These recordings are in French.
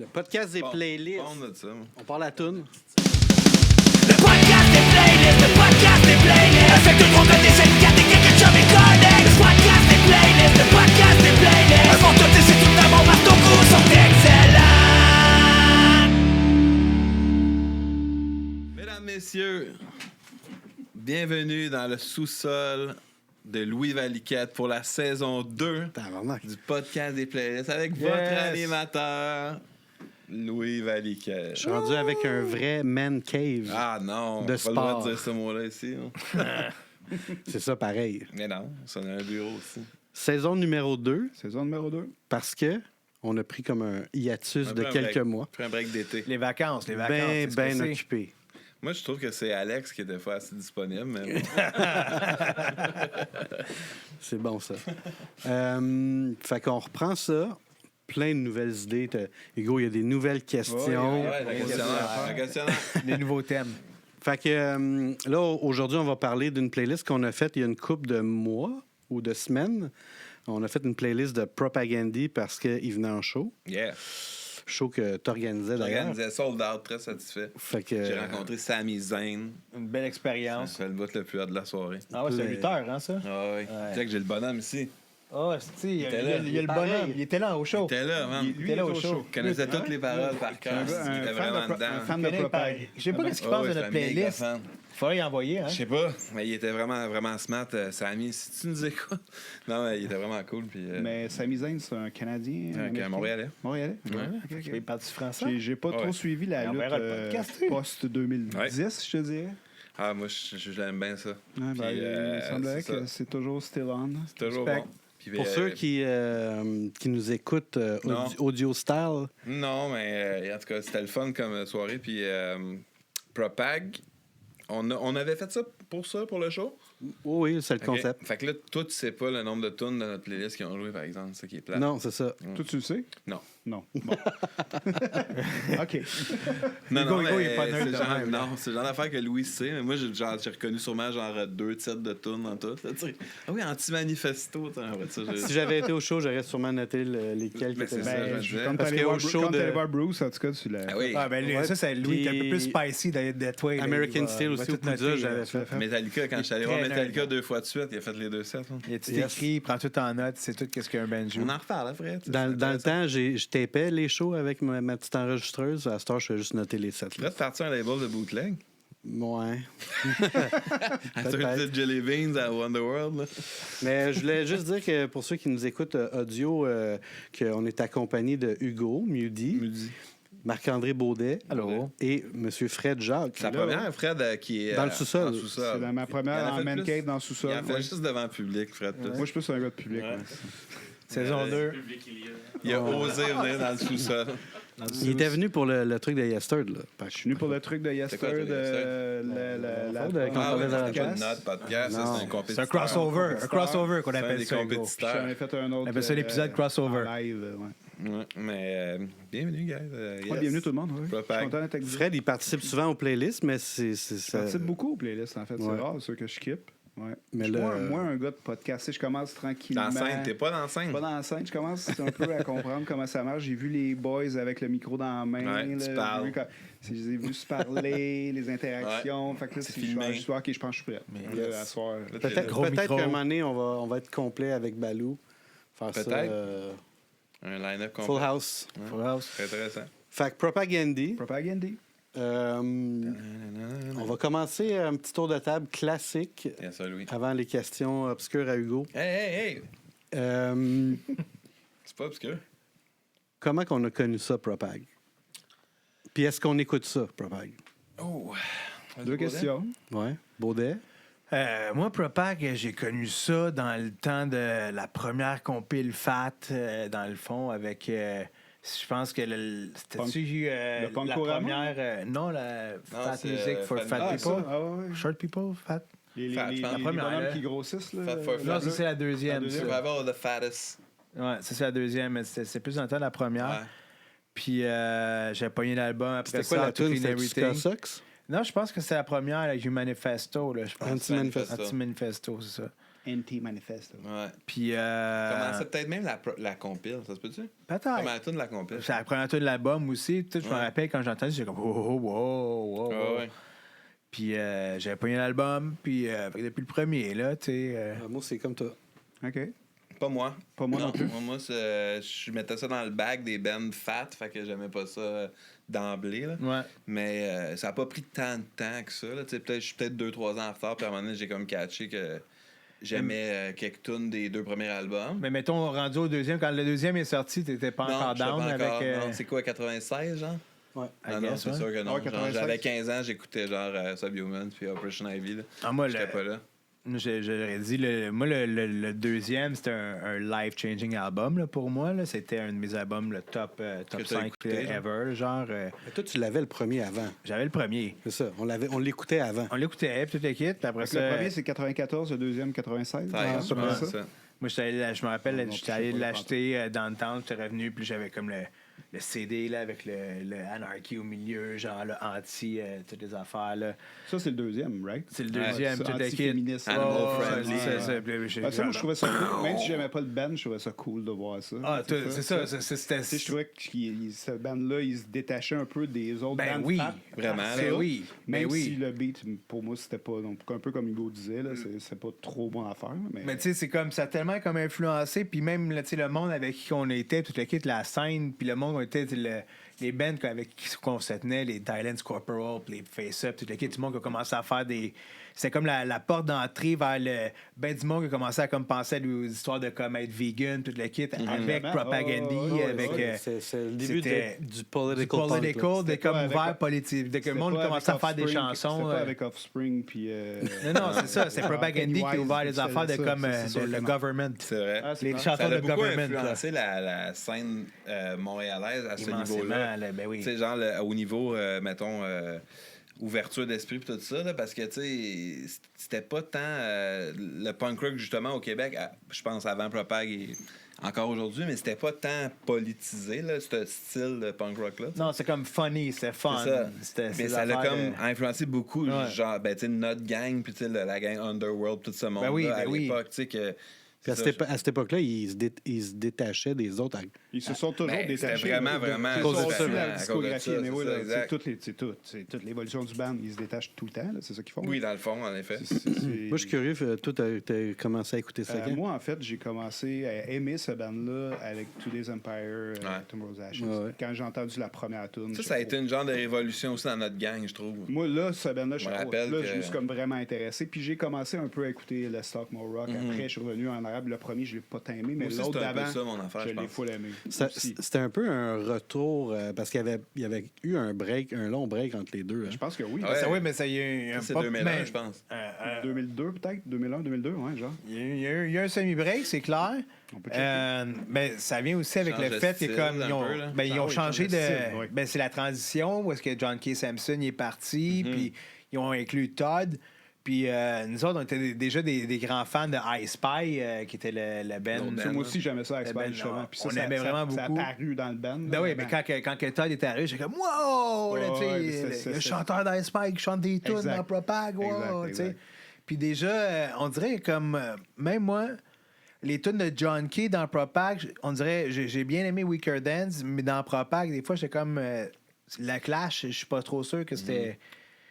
Le podcast des playlists. On parle à toune. Le podcast des playlists, le podcast des playlists. Avec tout le monde des chaînes, des quelques chums et collègues. Le podcast des playlists, le podcast des playlists. Elles vont te laisser tout d'abord parce que ton goût sont excellents. Mesdames, messieurs, bienvenue dans le sous-sol de Louis Valiquette pour la saison 2 du podcast des playlists avec votre animateur, Louis Valiquette. Je suis rendu avec un vrai man cave. Ah non, de on n'a pas le droit sport. de dire ce mot-là ici. C'est ça pareil. Mais non, ça a un bureau aussi. Saison numéro 2, Saison numéro 2. parce que on a pris comme un hiatus On a de pris un quelques break. mois. Pris un break d'été. Les vacances. Bien c'est ce que c'est. occupé. Moi, je trouve que c'est Alex qui était pas assez disponible. Mais... C'est bon, ça. Fait qu'on reprend ça. Plein de nouvelles idées. Hugo, il y a des nouvelles questions. Ouais, le questionnaire. Des nouveaux thèmes. Fait que là, aujourd'hui, on va parler d'une playlist qu'on a faite il y a une couple de mois ou de semaines. On a fait une playlist de Propagandy parce qu'il venait en show. Yeah. Show que tu organisais d'ailleurs. Organisé sold out, très satisfait. Fait que, J'ai rencontré Sami Zayn. Une belle expérience. C'est le bout le plus hot de la soirée. Ah ouais, c'est 8 heures, hein, ça? Ah oui. Ouais. Jack, j'ai le bonhomme ici. Ah, il y était là. a le bonhomme. Il était là au show. Il était là, man. Il était là au show. Il connaissait toutes les paroles par cœur. Il était vraiment dedans. Un fan de Propag. Je sais pas ce qu'il pense de notre playlist. Faudrait y envoyer, hein? Je sais pas, mais il était vraiment, vraiment smart, Sami. Si tu nous écoutes. Non, mais il était vraiment cool. Puis, Mais Sami Zayn, c'est un Canadien. un Américain? Montréalais. Montréalais? Ouais. Ok, ok. Il est parti français. J'ai pas Ouais. trop suivi la On lutte verra le podcast, oui. post-2010, je te dirais. Ah, moi, je l'aime bien ça. Ouais, Puis, ben, il semblerait c'est ça. que c'est toujours still on. C'est toujours Respect. bon. Puis, pour ceux qui nous écoutent Non. audio style, Non, mais en tout cas, c'était le fun comme soirée. Puis Propag, on avait fait ça pour le show. oui, c'est le Ok. concept. Fait que là, toi, tu sais pas le nombre de tunes de notre playlist qui ont joué, par exemple. C'est ça qui est plat. Non, c'est ça. Toi, tu le sais? Non. Non. Bon. OK. Non, Hugo, mais il est pas nerd c'est de genre, même, là. non, c'est le genre d'affaire que Louis sait. Mais moi, j'ai reconnu sûrement genre 2 titres de tunes dans tout. Là, tu sais. Ah oui, anti-manifesto. Si j'avais été au show, j'aurais sûrement noté lesquels qui Mais étaient c'est ça, je me Ben, disais. comme Parce t'allais qu'au voir, show comme de- t'allais voir Bruce, en tout cas, tu l'as... Ah oui. Ah, ben lui, Ouais, ça, c'est lui qui est un peu plus puis- spicy de toi. là, American il va- Steel il va aussi, tout au Poudja, noter, j'avais là. fait. Metallica, quand je suis allé très voir Metallica nerd. 2 fois de suite, il a fait les 2 sets. Hein. Il a tout écrit, il prend tout en note, c'est tout qu'est-ce qu'un banjo. On en reparle après. tu sais, Dans c'est le intéressant. temps, je tapais les shows avec ma petite enregistreuse. À cette heure, je fais juste noter les sets. Tu pourrais te partir un label de bootleg? Ouais. À de Jelly Beans à Wonderworld. Là. Mais je voulais juste dire que pour ceux qui nous écoutent audio, qu'on est accompagné de Hugo Mudi, Marc-André Baudet Allô? et M. Fred Jacques. C'est la première, Fred, qui est Dans le sous-sol. en sous-sol. C'est dans ma Il en première a en fait man plus. cave dans le Il sous-sol. en fait Ouais. juste devant le public, Fred. plus. Moi, je suis plus un gars de public. Ouais. ouais. Saison 2. Il a osé venir dans le sous-sol. Il était venu pour le truc de Yesterd. Là. Je suis venu pour le truc de C'est quoi, Yester, le truc de Yester? Quand on Ah oui, parlait de la c'était pas une jazz. note podcast, ça, Non. c'est un C'est un compétiteur. crossover qu'on C'est un appelle des ça. Hugo. compétiteurs. J'en ai fait un autre. On appelle ça l'épisode crossover. en live, ouais. Ouais, mais bienvenue, guys. Ouais, bienvenue tout le monde. Ouais. Je suis Propag. content d'être avec vous. Fred, il participe souvent aux playlists, mais c'est Je participe beaucoup aux playlists, en fait. Ouais. C'est rare, ceux que je skip. Ouais. Mais Je suis là, moins un gars de podcast. Tu sais, je commence tranquillement. Dans la scène, t'es pas dans la scène. Pas dans la scène, je commence un peu à comprendre comment ça marche. J'ai vu les boys avec le micro dans la main. Ouais, là, tu parles. j'ai vu je les ai vus se parler, les interactions. Fait que là, C'est si je filmé. suis OK, je pense que je suis prêt. Mais Là, à soir. Là, t'es Peut-être là. Gros peut-être micro. qu'à un moment donné, on va être complet avec Balou. Faire ça. Peut-être. Un line-up complet. Full house. Full House. Très intéressant. Fait que Propagandy. Propagandy. On va commencer un petit tour de table classique Bien ça, Louis. avant les questions obscures à Hugo. Hey! Euh, C'est pas obscur. comment qu'on a connu ça, Propag? Puis est-ce qu'on écoute ça, Propag? Oh! Deux questions. Ouais. Baudet? Moi, Propag, j'ai connu ça dans le temps de la première compile Fat, dans le fond, avec. Je pense que c'était-tu le la Punk-O-Rama? première. Non, la Fat c'est, Music for Fat Fat Music. People. Ah ouais. Short People, Fat. Fat, Les la première, bonhommes là. qui grossissent. Là, Fat for le Fat. Non, bleu. ça, c'est la deuxième. La deuxième. ça. Survival of the fattest. Ouais, ça, c'est la deuxième, mais c'est plus dans le temps de la première. Ouais. Puis j'ai pogné l'album après C'était quoi ça, la To tune? Clean C'était Everything. Sox? Non, je pense que c'est la première, avec You Manifesto, là, je pense. Anti-Manifesto. Anti-Manifesto, c'est ça. Anti-manifeste. Ouais. Puis. Commençait peut-être même la compile, ça se peut-tu? Peut-être. Première tune de la compile. C'est la première tune de l'album aussi. Tu sais, je me Ouais. rappelle quand j'ai entendu, j'étais comme wow. Ah ouais. Puis j'avais pogné l'album, puis fait que depuis le premier, là, tu sais. Moi, c'est comme toi. OK. Pas moi. Pas moi non plus. Moi, je mettais ça dans le bag des bands fat, fait que j'aimais pas ça d'emblée. Là. Ouais. Mais ça a pas pris tant de temps que ça. Là. Je suis peut-être 2-3 ans en retard, puis à un moment donné, j'ai comme catché que j'aimais quelques tunes des 2 premiers albums. Mais mettons, rendu au deuxième, quand le deuxième est sorti, t'étais pas encore j'étais down pas avec. encore. Non, c'est quoi, 96, genre? Ouais. Non, c'est sûr que non. Ouais, 96. J'avais 15 ans, j'écoutais genre Subhuman puis Operation Ivy. Là. Ah, moi, J'étais pas là. J'aurais dit, le deuxième, c'était un life-changing album là, pour moi. Là. C'était un de mes albums, le top t'as 5 écouté, ever. Genre, Mais toi, tu l'avais le premier avant. j'avais le premier. C'est ça. On l'écoutait avant. On l'écoutait, puis toute l'équipe. Puis après Fait que ça, le premier, c'est 94, le deuxième, 96. Ouais, c'est pas ouais, ça. ça. moi, je me rappelle, Non, j'étais je allé sais pas, l'acheter dans le temps, j'étais revenu, puis j'avais comme le CD là, avec le Anarchy au milieu, genre le anti, toutes les affaires. Là. Ça, c'est le deuxième, right? C'est le deuxième, Ouais, toute c'est l'équipe. anti-féministe. Animal Ouais, Friendly. c'est ça. Puis j'ai- Ah, ça, moi, je trouvais ça cool. Même si j'aimais pas le band, je trouvais ça cool de voir ça. Ah, c'est ça. C'était. Tu sais, je trouvais que ce band-là, il se détachait un peu des autres Ben bands oui, fat. Vraiment, Ça, Ben oui, Même ben oui. si le beat, pour moi, c'était pas... Donc, un peu comme Hugo disait, là, c'est pas trop bon à faire. Mais tu sais, c'est comme ça a tellement comme influencé, puis même là, tu sais, le monde avec qui on était, toute l'équipe, la scène, puis le monde on était, tu sais, les bands avec qui on se tenait, les Thailand's Corporal, puis les Face Up, toute l'équipe, du monde qui a commencé à faire des. C'est comme la porte d'entrée vers le. Ben du monde qui a commencé à comme penser à des histoires de comme être vegan, toute l'équipe, avec Vraiment. Propagandy, Oh, ouais, avec. ouais. C'est le début c'était du political punk, là. political, de C'était comme pas avec- ouvert politique, de que le monde commençait à faire des chansons. C'était pas avec Offspring, puis... Non, c'est ça, c'est Propagandy qui a ouvert les Pennywise, affaires de c'est comme ça, c'est sûr le que non. government. C'est vrai. Ah, c'est Les clair. chansons Ça de a beaucoup government. là. influencé la scène montréalaise à ce Immensément, niveau-là. là, ben oui. Tu sais, genre au niveau, mettons, ouverture d'esprit et tout ça, là, parce que, tu sais, c'était pas tant le punk rock, justement, au Québec, je pense, avant Propag et encore aujourd'hui, mais c'était pas tant politisé, là, ce style de punk rock-là. tu sais. Non, c'est comme funny, c'est fun. C'est ça. C'était- Mais ces ça l'a affaires comme de- influencé beaucoup, Ouais. genre, ben, tu sais, notre gang, puis tu sais, la gang Underworld, tout ce monde-là, oui, ben à oui. l'époque, tu sais, que... Puis à c'est cette, ça, à cette époque-là, ils se détachaient des autres. Ils se sont toujours Ben, détachés. c'était vraiment, vraiment C'est à cause de ça, ça, la à cause de discographie, ça, mais oui, c'est là, ça, exact. c'est toute l'évolution du band. Ils se détachent tout le temps, là, c'est ça qu'ils font. Oui, dans le fond, en effet. Moi, je suis curieux. Toi, t'as commencé à écouter ça quand? Moi, en fait, j'ai commencé à aimer ce band-là avec Today's Empire, Tomorrow's Ashes. Ouais. Quand j'ai entendu la première tune. Ça a été une genre de révolution aussi dans notre gang, je trouve. Moi, là, ce band-là, Je me rappelle que- je me suis comme vraiment intéressé. Puis j'ai commencé un peu à écouter le Stockmore Rock. Après, je suis revenu en arabe. Le premier, je l'ai pas tant aimé, mais Moi aussi, l'autre c'était un peu d'avant, ça, mon affaire, je je l'ai pense. full aimé. Aussi. C'était un peu un retour parce qu'il y avait eu un long break entre les deux. hein. Je pense que oui. Ouais. Ça, oui, mais ça y a eu un C'est pop- 2001, mais- je pense. 2002 peut-être, 2001, 2002, ouais, genre. Il y a un semi-break, c'est clair. On peut checker. Ben, ça vient aussi avec Change le de fait que style, comme un ils ont, peu, là. ben, ils ont oui, changé change de. de style, oui. Ben, c'est la transition où est-ce que John K. Samson il est parti, puis ils ont inclus Todd. Puis nous autres, on était déjà des grands fans de I Spy, qui était le band. L'autre Ça, band. moi aussi, j'aimais ça, Le Expert, band, justement. on- Puis ça, on ça- aimait ça- vraiment Ça a beaucoup. apparu dans le band. Ben oui, mais quand Todd est arrivé, j'étais comme wow! Là, tu sais, Ouais, ouais, c'est- le c'est- chanteur d'I Spy qui chante des tunes Exact. dans Propag, wow! Exact, tu sais. exact. Puis déjà, on dirait comme, même moi, les tunes de John Key dans Propag, on dirait, j'ai bien aimé Weaker Dance, mais dans Propag, des fois, j'étais comme, la Clash, je suis pas trop sûr que c'était.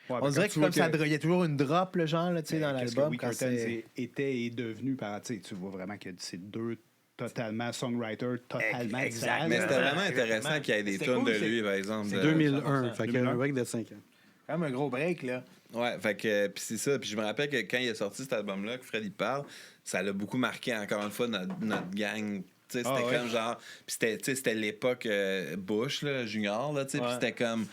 Ouais, On mais dirait quand que tu vois comme ça, il y a toujours une drop, le genre, là, tu sais, dans qu'est-ce l'album. que quand Weaker Tens c'est- était et est devenu par, tu sais, tu vois vraiment que c'est deux totalement songwriters totalement Exact. différents. Mais c'était vraiment Exactement. intéressant qu'il y ait des C'était tunes cool, de c'est- lui, par exemple. c'est de- 2001, fait qu'il y a 2001. un break de 5 ans. Quand même un gros break, là. Ouais, fait que, puis c'est ça. Puis je me rappelle que quand il a sorti cet album-là, que Fred il parle, ça l'a beaucoup marqué, encore une fois, notre gang. Tu sais, c'était Ah ouais. comme genre. Puis c'était, tu sais, c'était l'époque Bush, là, Junior, là, tu sais. Puis Ouais. c'était comme.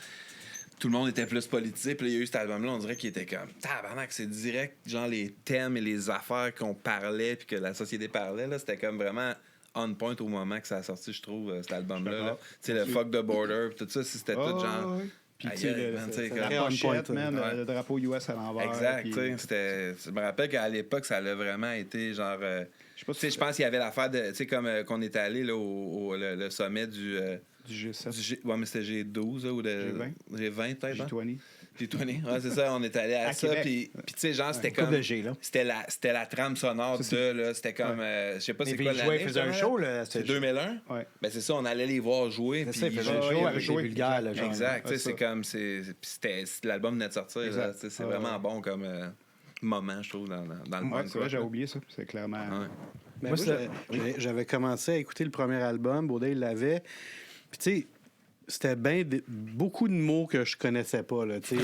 Tout le monde était plus politisé. Puis là, il y a eu cet album-là, on dirait qu'il était comme. Tabarnak, c'est direct, genre les thèmes et les affaires qu'on parlait, puis que la société parlait, là. C'était comme vraiment on point au moment que ça a sorti, je trouve, cet album-là. là. d'accord. Tu sais, le fuck the border, puis tout ça, c'était tout genre. Puis, Aïe, tu sais, aïe, man, tu sais, comme- la Très on pochette, point, man, ouais. le drapeau US à l'envers. Exact, puis- tu sais, c'était... Je me rappelle qu'à l'époque, ça a vraiment été genre... Je sais pas tu sais, si je pense qu'il y avait l'affaire de... Tu sais, comme qu'on était allé là, le sommet du Du G7. Ouais, mais c'était G12 là, ou G20. G20 peut-être. Hein? G20. G20. Ouais, c'est ça, on est allé à ça. Québec. Puis tu sais, genre, c'était Coupe comme. de G, là. C'était la trame sonore de. Là, c'était comme. Je sais pas c'est quoi Ils l'année. faisaient un show, là. C'est 2001. Ouais. Ben, c'est ça, on allait les voir jouer. C'est ça, ils puis faisaient un ouais, show ouais, avec jouer. des vulgaires, là, genre. Exact, tu sais, Ouais, c'est ça. comme. L'album venait de sortir. là, Exact. tu sais, c'est Ouais, vraiment ouais. bon comme moment, je trouve, dans le Ouais, punk c'est vrai, rock, j'ai là. oublié ça. C'est clairement. Ouais. Ben, Moi, moi, j'avais commencé à écouter le premier album, Baudet il l'avait. Puis tu sais, c'était beaucoup de mots que je connaissais pas, là, tu sais,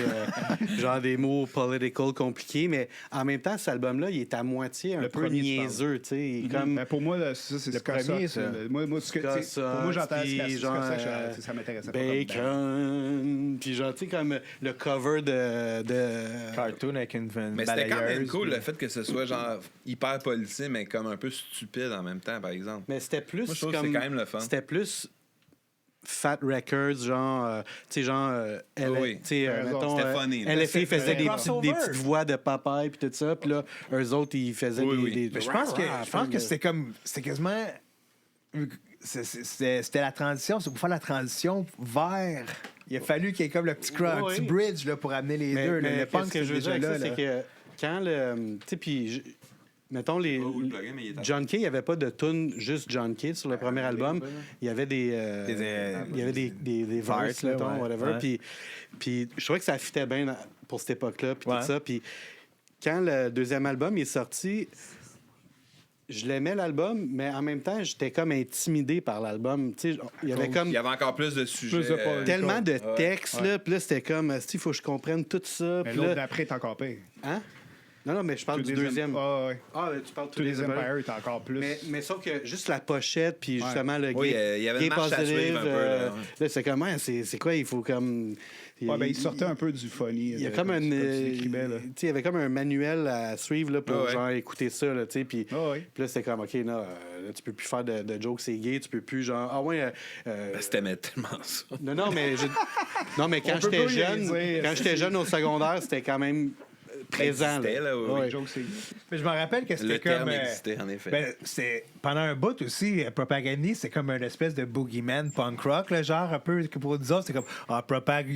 genre des mots political compliqués, mais en même temps, cet album-là, il est à moitié un Le peu premier, tu niaiseux, tu sais, il est comme... Mais pour moi, là, ça, c'est Le Scott premier, Sox, ça. Moi, pour moi, j'entends puis Scott genre, Sox, ça m'intéressait pas. comme band. Bacon, puis genre, tu sais, comme le cover de... Cartoon avec une Mais c'était quand même balayeuse, cool puis- le fait que ce soit genre hyper policier, mais comme un peu stupide en même temps, par exemple. Mais c'était plus Moi, je trouve que comme... c'est quand même le fun. C'était plus... Fat Records, genre, tu sais, genre, Oui. tu sais, Eux autres, mettons, c'était funny, là. LFA faisait des crossover. petites voix de papaye puis tout ça, puis là, eux autres, ils faisaient Oui, des... oui. des- Mais je pense que c'était comme. C'était quasiment. C'était la transition. C'est pour faire la transition vers. Il a fallu qu'il y ait comme le petit, un Oui. petit bridge là, pour amener les deux. mais Le punk, ce que c'est je veux dire déjà avec ça, là. c'est que quand le... Tu sais, puis... Mettons, les... Pas où le plugin, mais il est à- John Kay, il n'y avait pas de tune juste John Kay sur le premier album. Il y avait des... il y avait des verses, là, mettons, ouais. whatever. Ouais. Puis je trouvais que ça fitait bien pour cette époque-là, puis Ouais. tout ça. Puis quand le deuxième album est sorti, je l'aimais l'album, mais en même temps, j'étais comme intimidé par l'album. Tu sais, il y avait comme Il y avait encore plus de sujets. Plus de pas- tellement de Ouais. textes, là. Puis là, c'était comme, il faut que je comprenne tout ça. Mais Puis l'autre là, d'après est encore pire. hein? Non, mais je parle du deuxième. Ah, ouais. Ah, tu parles Tous les Empire est encore plus. mais sauf que juste la pochette, puis justement le Oui, gay, il y avait gay une marche à positive, suivre un peu, là, ouais. là, c'est comme, ouais, c'est quoi, il faut comme... Ouais, ben, il sortait un peu du funny. Il y a comme un... tu l'écrivais, là. tu sais, il y avait comme un manuel à suivre là, pour Ah ouais. genre écouter ça, là, tu sais, puis... Ah, ouais. Puis là, c'était comme, OK, non, là, tu peux plus faire de jokes, c'est gay, tu peux plus, genre, ah ouais... Ben, c'était tellement ça. non, mais non, mais quand On peut j'étais pas y jeune, dire. quand j'étais jeune au secondaire, c'était quand même présent. existait, là, oui, oui. Joke, c'est- Mais je me rappelle que c'était Le terme comme. existait, en effet. Ben, c'est pendant un bout aussi, Propagandhi, c'est comme une espèce de boogeyman punk rock, là, genre un peu que pour nous autres, c'est comme Propag,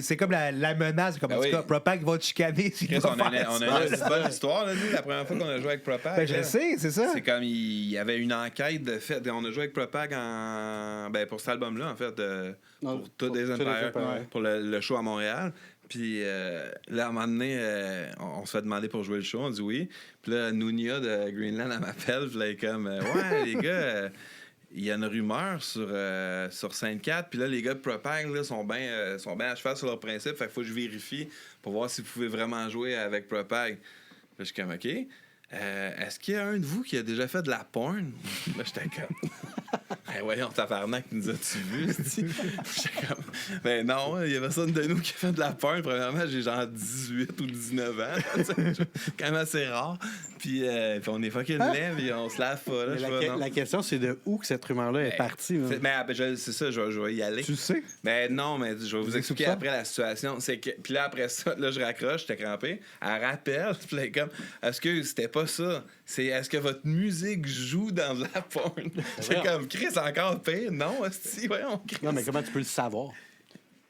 c'est comme la menace, c'est comme Ben en tout oui. cas, Propag va te chicaner si tu Chris, vas on a faire on ça. a une bonne histoire, là, nous, la première fois qu'on a joué avec Propag. Ben, je là. sais, c'est ça. C'est comme il y avait une enquête de fait. On a joué avec Propag pour cet album-là, en fait, Non, pour Tout des pour Tout des Empires, Empires. pour le show à Montréal. Puis là, à un moment donné, on se fait demander pour jouer le show, on dit oui. Puis là, Nounia de Greenland, elle m'appelle, puis là, elle est comme ouais, les gars, il y a une rumeur sur Sainte-Cat, puis là, les gars de Propag là, sont bien à cheval sur leur principe, fait qu'il faut que je vérifie pour voir si vous pouvez vraiment jouer avec Propag. Là, je suis comme, OK. Est-ce qu'il y a un de vous qui a déjà fait de la porn? Là, j'étais comme... Hey, voyons, tabarnak, nous as-tu vu? J'étais comme... Ben non, il y a personne de nous qui a fait de la porn. Premièrement, j'ai genre 18 ou 19 ans. C'est quand même assez rare. Puis on est fucking laid, puis on se lave pas. Là, Mais je sais pas, non. la question, c'est de où que cette rumeur-là est partie. là. C'est ça, je vais y aller. Tu le sais? Mais non, mais je vais vous expliquer ça? après la situation. C'est que, puis là, après ça, là, je raccroche, j'étais crampé. Elle rappelle, puis là, comme, est-ce que c'était pas ça? C'est, est-ce que votre musique joue dans de la porn? J'ai comme, Chris, encore pire? Non, si, voyons, Chris. Non, mais comment tu peux le savoir?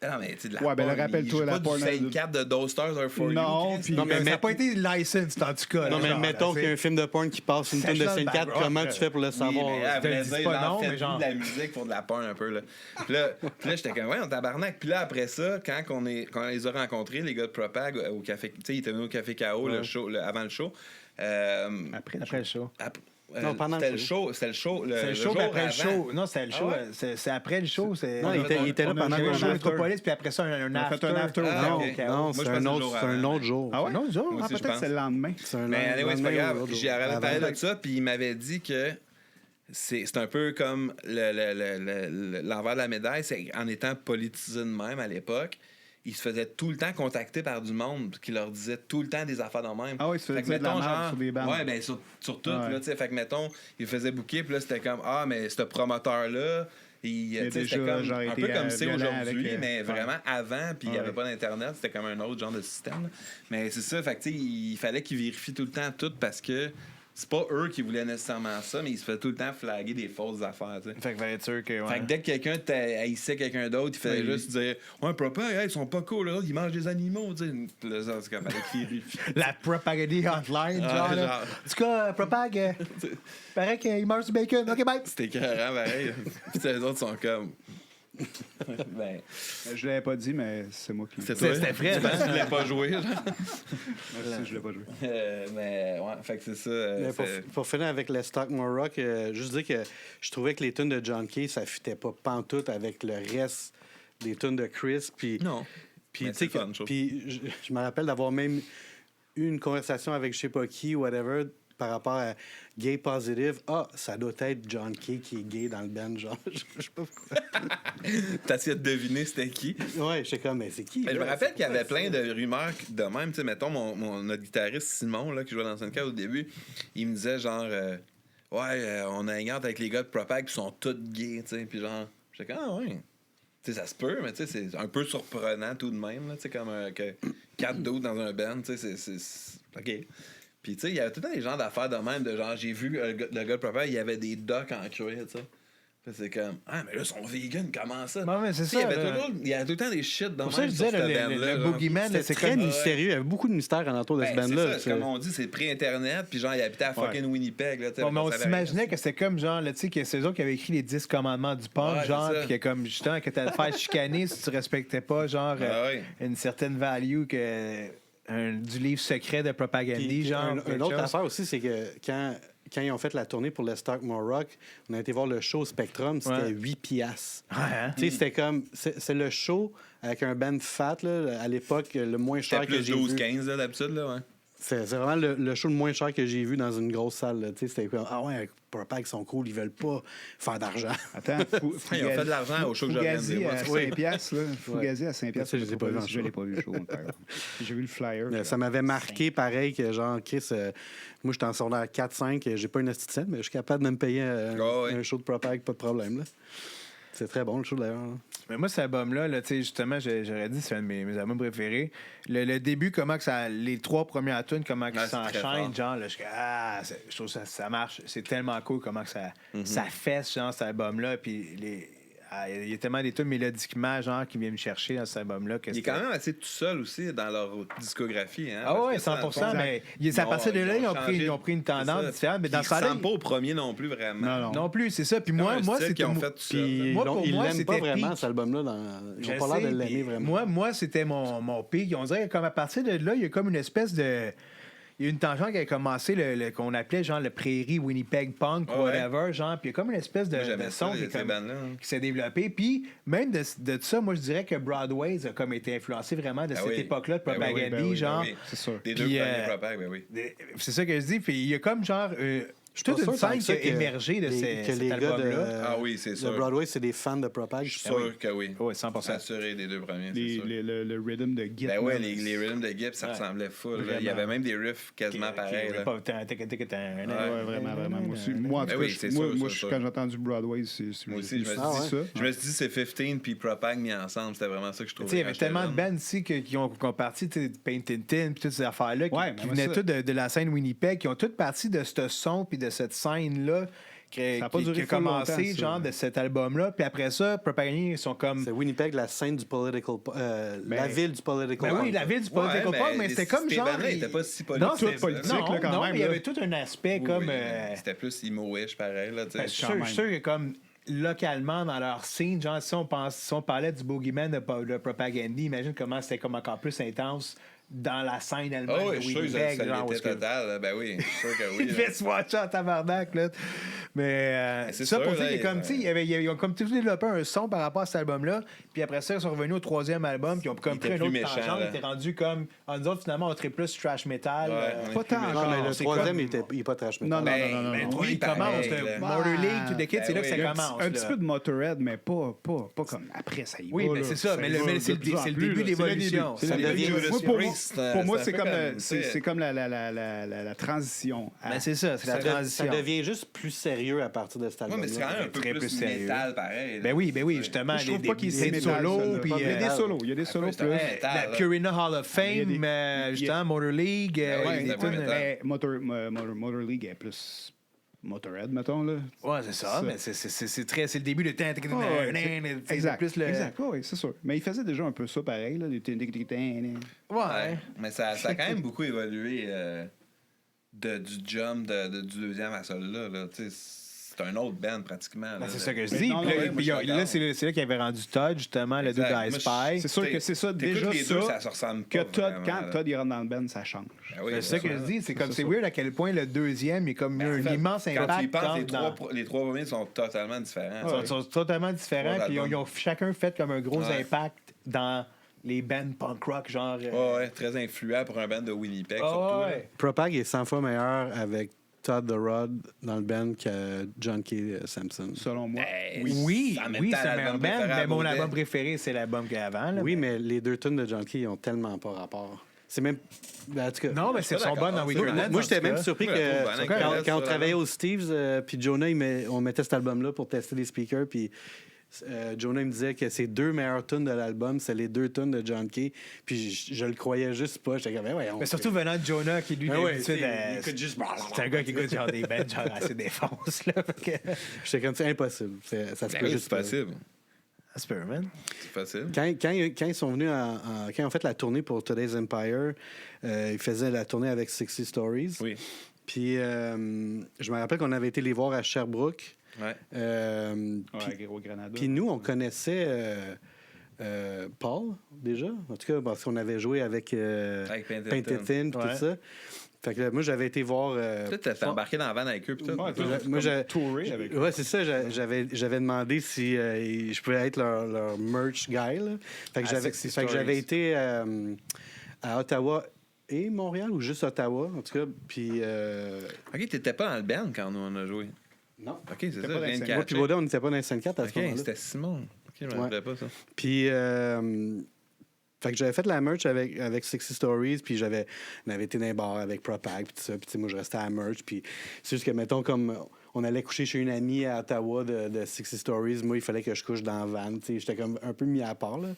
Non, mais tu sais, de la Ouais, ben là, porn, rappelle-toi, il joue la pas porn, du là, 5-4 de Those Stars Are For Non, You. Chris. puis- Non, mais Ça n'a pas été licensed en tout cas. Non, là, mais genre, mettons c'est- qu'il y a un film de porn qui passe une tonne de Sexual 5-4, background, comment là. tu fais pour le Oui, savoir? mais là? elle te le voulait dis dire, pas il en non, fait mais genre- de la musique pour de la porn un peu. Là. Puis là, j'étais comme, ouais, on tabarnak. Puis là, après ça, quand on les a rencontrés, les gars de Propag, au café, tu sais, ils étaient venus au Café K.O. le show, avant le show. Après le show. Non, pendant c'était le le show. C'était le show. C'est le show, jour puis après le avant. show. Non, c'était le show. Ah c'est après le show. C'est... Non, il était là on a pendant joué le le show show. Metropolis, puis après ça, un On a fait un after. Ah, Non, ok. non, Moi, je c'est pensais un le autre, jour c'est un avant. autre jour. Ah ouais? Non, jour. Moi aussi, je Peut-être pense. c'est le lendemain. C'est un Mais lendemain anyway, c'est pas ou grave. l'autre J'ai jour. arrêté de parler Avant. de ça, puis il m'avait dit que c'est un peu comme l'envers de la médaille, c'est en étant politisé de même à l'époque, il se faisait tout le temps contacter par du monde qui leur disait tout le temps des affaires de même. Ah oui, il se faisait Fait que, dire de la mettons, merde genre, sur des bandes. Ouais, ben sur tout, Ouais. là, tu sais. Fait que, mettons, il faisait booker, puis là, c'était comme, ah, mais ce promoteur-là, tu sais, déjà, c'était comme genre, un été, peu comme c'est violent aujourd'hui, avec, mais ouais. vraiment avant, puis il n'y avait Ouais. pas d'Internet, c'était comme un autre genre de système. Là. Mais c'est ça, fait que, tu sais, il fallait qu'il vérifie tout le temps tout parce que c'est pas eux qui voulaient nécessairement ça, mais ils se faisaient tout le temps flaguer des fausses affaires, tu sais. Fait que va être sûr que. Ouais. Fait que dès que quelqu'un haïssait quelqu'un d'autre, il fallait juste dire ouais, Propag, hey, ils sont pas cool, là, ils mangent des animaux, tu sais. Puis là, c'est comme avec qui La Propagandie hotline, genre. Ah, là. genre. En tout cas, Propag, paraît qu'il mange du bacon. OK, bye. C'était carrément pareil. Puis les autres sont comme. Ben, Je l'avais pas dit, mais c'est moi qui. c'est toi. C'était Fred, Parce que tu voulais pas jouer, genre. Merci, je l'ai pas joué. Mais ouais, fait que c'est ça. Mais c'est- pour finir avec le Stock More Rock, juste dire que je trouvais que les tunes de John Kay, ça fitait pas pantoute avec le reste des tunes de Chris. Puis, Non. puis Mais tu sais, c'est fun, je trouve. puis je me rappelle d'avoir même eu une conversation avec je sais pas qui, whatever, par rapport à gay positive. Ah, ça doit être John Kay qui est gay dans le band, genre. Je sais pas pourquoi. T'as essayé de deviner c'était qui. Ouais, je sais comme, mais c'est qui? Mais je me là? rappelle qu'il y avait plein de rumeurs de même. Tu sais, mettons, notre guitariste Simon, là, qui jouait dans Suncat au début, il me disait genre, on a une garde avec les gars de Propag qui sont tous gays, tu sais. Puis genre, j'étais comme, ah ouais. Tu sais, ça se peut, mais tu sais, c'est un peu surprenant tout de même, là, tu sais, comme que 4 d'autres dans un band, tu sais, c'est. OK. Puis, tu sais, il y avait tout le temps des genres d'affaires de même, de genre, j'ai vu le gars de Propag, il y avait des docks en cuir, tu sais. Puis c'est comme, ah, mais là, ils sont vegan, comment ça? Ouais, mais c'est Tu sais, ça, il y avait tout le temps des shit dans Pour ça, je disais, le Boogeyman, là, C'était c'est très comme. mystérieux. Il y avait beaucoup de mystères alentour de ce band-là. C'est comme on dit, c'est pré-internet, puis genre, il habitait à fucking Winnipeg. Là, Bon, mais on s'imaginait que c'était comme genre, là, tu sais, que c'est eux qui avaient écrit les 10 commandements du punk, Ouais, genre, c'est ça. puis que comme justement, que t'allais te faire chicaner si tu respectais pas, genre, Ouais. une certaine value que. Du livre secret de Propagandie, Puis, genre. une quelque autre chose. affaire aussi, c'est que quand ils ont fait la tournée pour le Stock More Rock, on a été voir le show Spectrum, c'était Ouais. 8 piastres. Ouais, hein? Tu sais, c'était comme... C'est le show avec un band fat, là, à l'époque, le moins cher C'était que plus j'ai vu. 12-15 là, d'habitude, là, ouais. C'est vraiment le show le moins cher que j'ai vu dans une grosse salle. Là. Tu sais, c'était comme, ah ouais, Propag, ils sont cool, ils veulent pas faire d'argent. Attends, Ils ont fait de l'argent au show que j'ai organisé. Fugazi moi, à tu 5 sais. piastres, là. Fugazi à 5 piastres. Ça, je les ai pas vus en Je show. l'ai pas vu, le show. Par exemple. J'ai vu le flyer. Mais ça m'avait marqué pareil que genre, Chris, moi, j'étais en secondaire 4-5, j'ai pas une petite scène, mais je suis capable de me payer un show de Propag, pas de problème. Là. C'est très bon, le show, d'ailleurs. Mais moi, cet album-là, là, tu sais, justement, j'aurais dit, c'est un de mes albums préférés. Le début, comment que ça. Les 3 premières tunes, comment que Ouais, ça c'est très s'enchaîne, fort. genre, là, je trouve que ça marche. C'est tellement cool comment que ça fesse, genre, cet album-là. Puis il y a tellement des tunes mélodiquement, genre, qui viennent me chercher dans cet album-là. Il est quand même assez tout seul aussi dans leur discographie. Hein, Ah parce ouais, que ça, 100%. dans le fond, Mais c'est à partir de là, ils ont pris une c'est tendance ça. différente. Mais dans Ils ce temps-là. ressemblent pas au premier non plus, vraiment. Non. Non plus, c'est ça. Puis C'est moi, un style c'était. qu'ils ont fait tout seul. Puis Moi, pour ils moi, l'aiment pas c'était vraiment, peak. cet album-là. Ils Je ont pas l'air de sais, l'aimer puis vraiment. Moi, c'était mon pic. On dirait que comme à partir de là, il y a comme une espèce de. Il y a une tangente qui a commencé qu'on appelait genre le prairie Winnipeg punk, Ah ouais. whatever, genre. Puis il y a comme une espèce de, Moi, j'aimais de son ça, qui, est ces comme- bandes-là, hein. qui s'est développé. Puis même de ça, moi, je dirais que Broadway a comme été influencé vraiment de Ben cette oui. époque-là de Ben oui, Propagandie, ben oui, ben genre. oui. C'est sûr. Des deux Puis, premiers Propag, ben oui. C'est ça que je dis. Puis il y a comme genre. toute une scène qui a émergé de cet les gars album-là. Ah oui, c'est sûr. de Broadway, c'est des fans de Propag. Je suis sûr que oui. Oui, 100%. Assuré des deux premiers, c'est Les- sûr. le rhythm de Git. Ben ouais, les rhythms de Gibbs, ça Ouais. ressemblait full. là. Vraiment. Il y avait même des riffs quasiment pareils. là. Ouais, vraiment. Moi, en tout Ben cas, oui, c'est moi, sûr, moi, c'est sûr. quand j'ai entendu Broadway, Moi aussi, je me suis Ah dit, ouais? je me suis dit c'est 15 puis Propag mis ensemble. C'était vraiment ça que je Tu trouvais. sais, il y avait quand j'étais tellement de jeune. bands ici qui ont parti, tu sais, Painted Tin, puis toutes ces affaires-là, Ouais, qui mais venaient ça- toutes de la scène Winnipeg, qui ont toutes parti de ce son puis de cette scène-là qui Ça a pas duré a full commencé, longtemps, ça. genre, de cet album-là. Puis après ça, Propagandie, ils sont comme... C'est Winnipeg, la scène du political... la ville du political Ben oui, punk. la ville du political Ouais, punk, mais mais c'était comme ces genre... bandes-là étaient pas si politiques, Non, là. politique, non, là, quand non, même, mais il y là. avait tout un aspect Oui, comme... oui, mais c'était plus emo-ish pareil. Là, tu sais. Ben, je suis quand sûr- même. je suis sûr que comme localement dans leur scène, genre si on parlait du Boogeyman de Propagandie, imagine comment c'était comme encore plus intense dans la scène Ah elle-même oui, de je suis sûr que Winnipeg. ça genre, où l'était est-ce que- total. Ben oui, je suis sûr que oui. Il là. devait se watcher en tabarnak, là. Mais c'est ça, sûr, pour dire là, qu'il y a comme, tu sais, ils ont comme tout développé un son par rapport à cet album-là. Puis après ça, ils sont revenus au 3e album, puis ils ont comme Il pris était un autre plus méchant, tangente. là. Ils étaient rendus comme. En nous autres, finalement, on serait plus trash metal. Ouais, on est pas plus tant, méchants. Non, mais genre, le c'est troisième, comme- il est pas trash Non, metal. non, non, Ben, non. oui, il commence. pareil, le là. Motor League, tout le kit, Ben c'est là que oui. ça Il y a commence. Un petit là. peu de Motorhead, mais pas comme après, ça y va. Oui, mais là. c'est ça. Mais y va c'est de plus en le plus, début de là. l'évolution. C'est Ça le devient- début. Judas Moi, pour Priest, Pour moi, c'est comme la transition. Ben, c'est ça, c'est la transition. Ça devient juste plus sérieux à partir de cet Ouais, album. mais c'est quand même un peu Très plus plus sérieux. métal, pareil. Ben oui, justement. Je trouve pas qu'il s'est solo. Il y a des solos. Il y a des solos plus. La Purina Hall of Fame, Il y a des- justement, Motor League. ouais, il y a c'est tout, vrai, Mais Motor League est plus Motorhead, mettons. Là. Ouais, c'est ça, mais c'est le début de temps. Exact. Plus le... Exact, oui, c'est sûr. Mais il faisait déjà un peu ça pareil. Là, Ouais. Mais ça a quand même beaucoup évolué du jump du deuxième à celui-là. Là. C'est un autre band pratiquement. Ben, là. c'est ça que je Mais dis. non, Puis là, ouais, moi, puis je suis là, d'accord. c'est là qu'il avait rendu Todd, justement, le dude Exact. d'Ice Moi, Spy. C'est sûr que c'est ça. T'écoutes Déjà les deux, ça, ça se ressemble que pas. Todd, vraiment, quand là. Todd il rentre dans le band, ça change. Ben oui, C'est ça que je dis. C'est comme c'est weird à quel point le deuxième, il est comme Ben, en un fait, immense impact. Quand tu y penses, dans- les trois premiers sont totalement différents. Ils sont totalement différents. Trois Puis albums. ils ont chacun fait comme un gros Ouais. impact dans les bands punk rock, genre. Ouais, très influent pour un band de Winnipeg, Ah, surtout. là. ouais. Propag est 100 fois meilleur avec Todd the Rod dans le band que John K. Sampson. Selon moi. Ben, Oui, en même oui, temps, c'est un meilleur l'album band, préféré à mais mon Baudet. album préféré, c'est l'album qu'avant. là. Oui, mais les deux tunes de John Key, ils ont tellement pas rapport. C'est même. En tout cas, Non, mais c'est pas son d'accord. bon dans Moi, Weakerland. moi, j'étais en tout même cas. surpris Moi, je la trouve que bonne, quand sur on travaillait l'album. au Steve's, puis Jonah, on mettait cet album-là pour tester des speakers, puis Jonah il me disait que ses deux meilleures tunes de l'album, c'est les deux tunes de John Key, puis je le croyais juste pas. J'étais comme, ouais, Mais surtout venant de Jonah, qui lui, Ben ouais, d'habitude, il écoute juste- c'est un gars qui écoute genre des bands, genre assez défonce, là. Fait que- J'étais comme, c'est impossible. Ça se Ben peut oui, juste c'est pas. possible. C'est peu, man. C'est facile. Quand ils sont venus, quand ils ont fait la tournée pour Today's Empire, ils faisaient la tournée avec 60 Stories. Oui. Puis je me rappelle qu'on avait été les voir à Sherbrooke. Ouais. Puis Gros Granada. puis nous, on connaissait Paul déjà. En tout cas, parce qu'on avait joué avec Avec Painted Painted Thin, puis Ouais. tout ça. Fait que là, moi, j'avais été voir. Peut-être t'es embarqué dans la van avec eux. Peut-être. Ouais, Moi, j'ai touré avec eux. Ouais, c'est ça. J'avais demandé si je pouvais être leur merch guy. Là. Fait que À j'avais 60 fait que j'avais Stories. été à Ottawa et Montréal, ou juste Ottawa, en tout cas. Puis. Ok, t'étais pas dans le band quand nous on a joué. Non. Ok, c'est ça, pas je dans viens de le Moi, catcher. puis Baudin, on n'était pas dans les 54 à ce Ok, moment-là. c'était Simon. Ok, je me Ouais. rappelais pas ça. Puis, fait que j'avais fait la merch avec 60 Stories, puis on avait été dans les bars avec Propag, puis tout ça. Puis, tu sais, moi, je restais à la merch. Puis, c'est juste que, mettons, comme on allait coucher chez une amie à Ottawa de 60 Stories, moi, il fallait que je couche dans la van. Tu sais, j'étais comme un peu mis à part, là.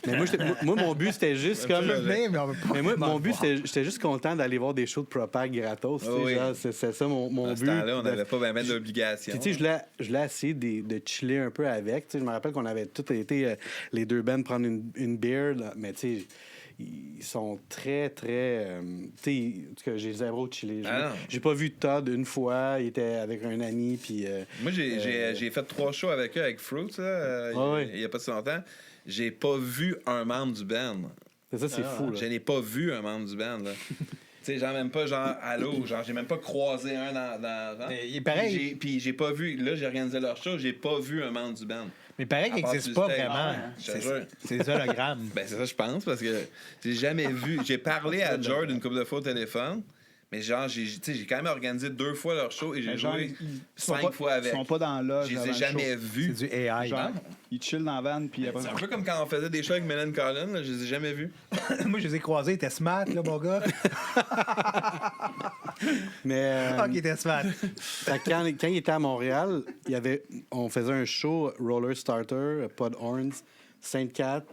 Mais moi, mon but, c'était juste comme. Mais on veut pas. Mais moi, mon but, j'étais juste content d'aller voir des shows de Propag gratos. tu sais, Oh oui. genre, c'est ça mon À ce but. temps-là, on n'avait pas vraiment d'obligation. Puis, tu sais, je l'ai essayé de chiller un peu avec. Tu sais, je me rappelle qu'on avait tous été, les deux bands, prendre une bière, là, mais tu sais, ils sont très, très. Tu sais, en tout cas, j'ai zéro chillé. Ah non. J'ai pas vu Todd une fois, il était avec un ami, puis. Moi, j'ai fait 3 shows avec eux, avec Fruits, là, ouais. il y a pas si longtemps. J'ai pas vu un membre du band. ça, c'est fou, là. Je n'ai pas vu un membre du band, là. Tu sais, genre même pas genre allô, genre j'ai même pas croisé un dans genre. Mais il est pareil. Puis j'ai pas vu, là j'ai organisé leur show, j'ai pas vu un membre du band. Mais pareil qu'il À part n'existe sur pas le stage. vraiment. Je te jure. C'est des hologrammes. Ben c'est ça je pense parce que j'ai jamais vu, j'ai parlé à George une couple de fois au téléphone, mais genre j'ai quand même organisé 2 fois leur show et j'ai Mais genre, joué ils sont 5 pas- fois avec. Ils sont pas dans l'âge. Je les ai jamais vus. C'est du AI. Genre, ils chillent dans la van, puis après. C'est un peu comme quand on faisait des shows avec Mélène Collin, là, je les ai jamais vus. Moi, je les ai croisés, ils étaient smart, là, mon gars. Mais. Ah, qui était smart. Fait que quand il était à Montréal, on faisait un show Roller Starter, Pod Horns, Sainte-Cat.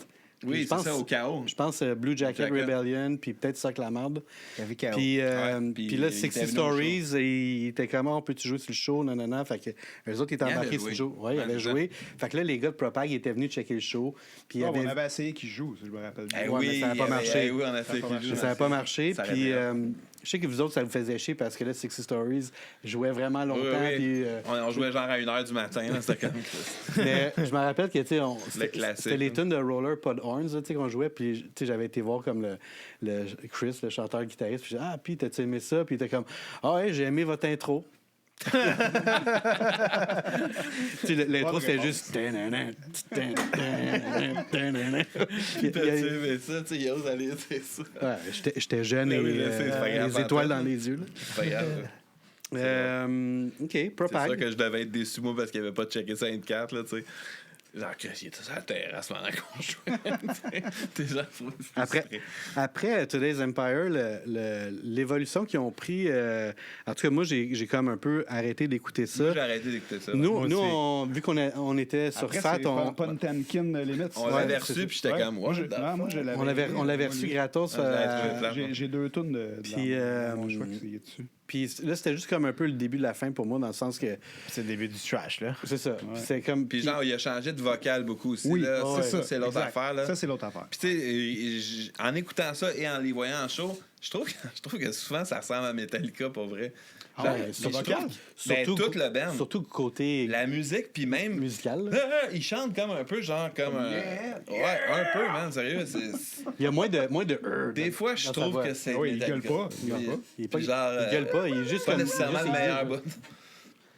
Oui, Je c'est pense- ça, au chaos. Je pense Blue Jacket Jacket. Rebellion, puis peut-être Sock la marde. Avec KO. Puis, Ouais, puis puis là, il 60 était venu au Stories, il était comment, on peut-tu jouer sur le show, nanana. Fait que eux autres, ils étaient Il avait embarqués sur joué. le show. Oui, ils Ouais, avaient c'est joué. Fait que là, les gars de Propag, ils étaient venus checker le show. Puis il y On avait... avait essayé qu'ils jouent, si je me rappelle bien. Eh Ouais, mais oui, ça a pas marché. eh oui, on a fait pas qu'il marché. joue. Ça n'a pas marché. Ça Puis aurait je sais que vous autres, ça vous faisait chier parce que là, 60 Stories jouait vraiment longtemps. Oui, oui. Puis, On jouait genre à 1h du matin, là, c'était comme. mais je me rappelle que, tu sais, classique. c'était les tunes de Roller Pod Horns, là, tu sais, qu'on jouait. Puis, tu sais, j'avais été voir comme le Chris, le chanteur guitariste. Puis, j'ai dit, ah, puis t'as-tu aimé ça? Puis, il était comme, ah, ouais, j'ai aimé votre intro. Tu sais, l'intro, c'était juste. Puis, il y T'as-tu a- aimé ça, tu sais, Yos allait dire ça. ouais, j'étais jeune Mais et oui, je sais, c'est pas grave, les étoiles pas dans les yeux. Là. C'est pas grave. OK, C'est sûr Propag. que je devais être déçu, moi, parce qu'il n'y avait pas de checké 54, là, tu sais. Genre, Chris, il était sur la terrasse pendant qu'on jouait. T'es genre Après Today's Empire, l'évolution qu'ils ont pris... en tout cas, moi, j'ai comme un peu arrêté d'écouter ça. Moi, j'ai arrêté d'écouter ça. Nous, vu qu'on était sur Après, Fat, c'est Pontemkin Limits. On l'avait reçu, puis j'étais comme, moi, what the fuck? on l'avait reçu gratos. J'ai 2 tonnes de Puis, je crois que c'est dessus. Puis là, c'était juste comme un peu le début de la fin pour moi, dans le sens que... C'est le début du trash, là. C'est ça. C'est comme... Puis genre, il a changé de vocal beaucoup aussi. Oui, là. c'est ça. C'est l'autre Exact. affaire. Là. Ça, c'est l'autre affaire. Puis tu sais, en écoutant ça et en les voyant en show, je trouve que souvent, ça ressemble à Metallica, pour vrai. Genre, c'est je vocal. trouve- Ben, tout le band. Surtout côté La musique, puis même... musical. Il chante comme un peu, genre, comme... Ouais, un peu, man, sérieux. Il y a moins de Des fois, je dans sa trouve voix. que c'est Oui, il Metallica. gueule pas. Il est pas- Genre, il gueule pas, il est juste pas comme... nécessairement juste, le il meilleur dit-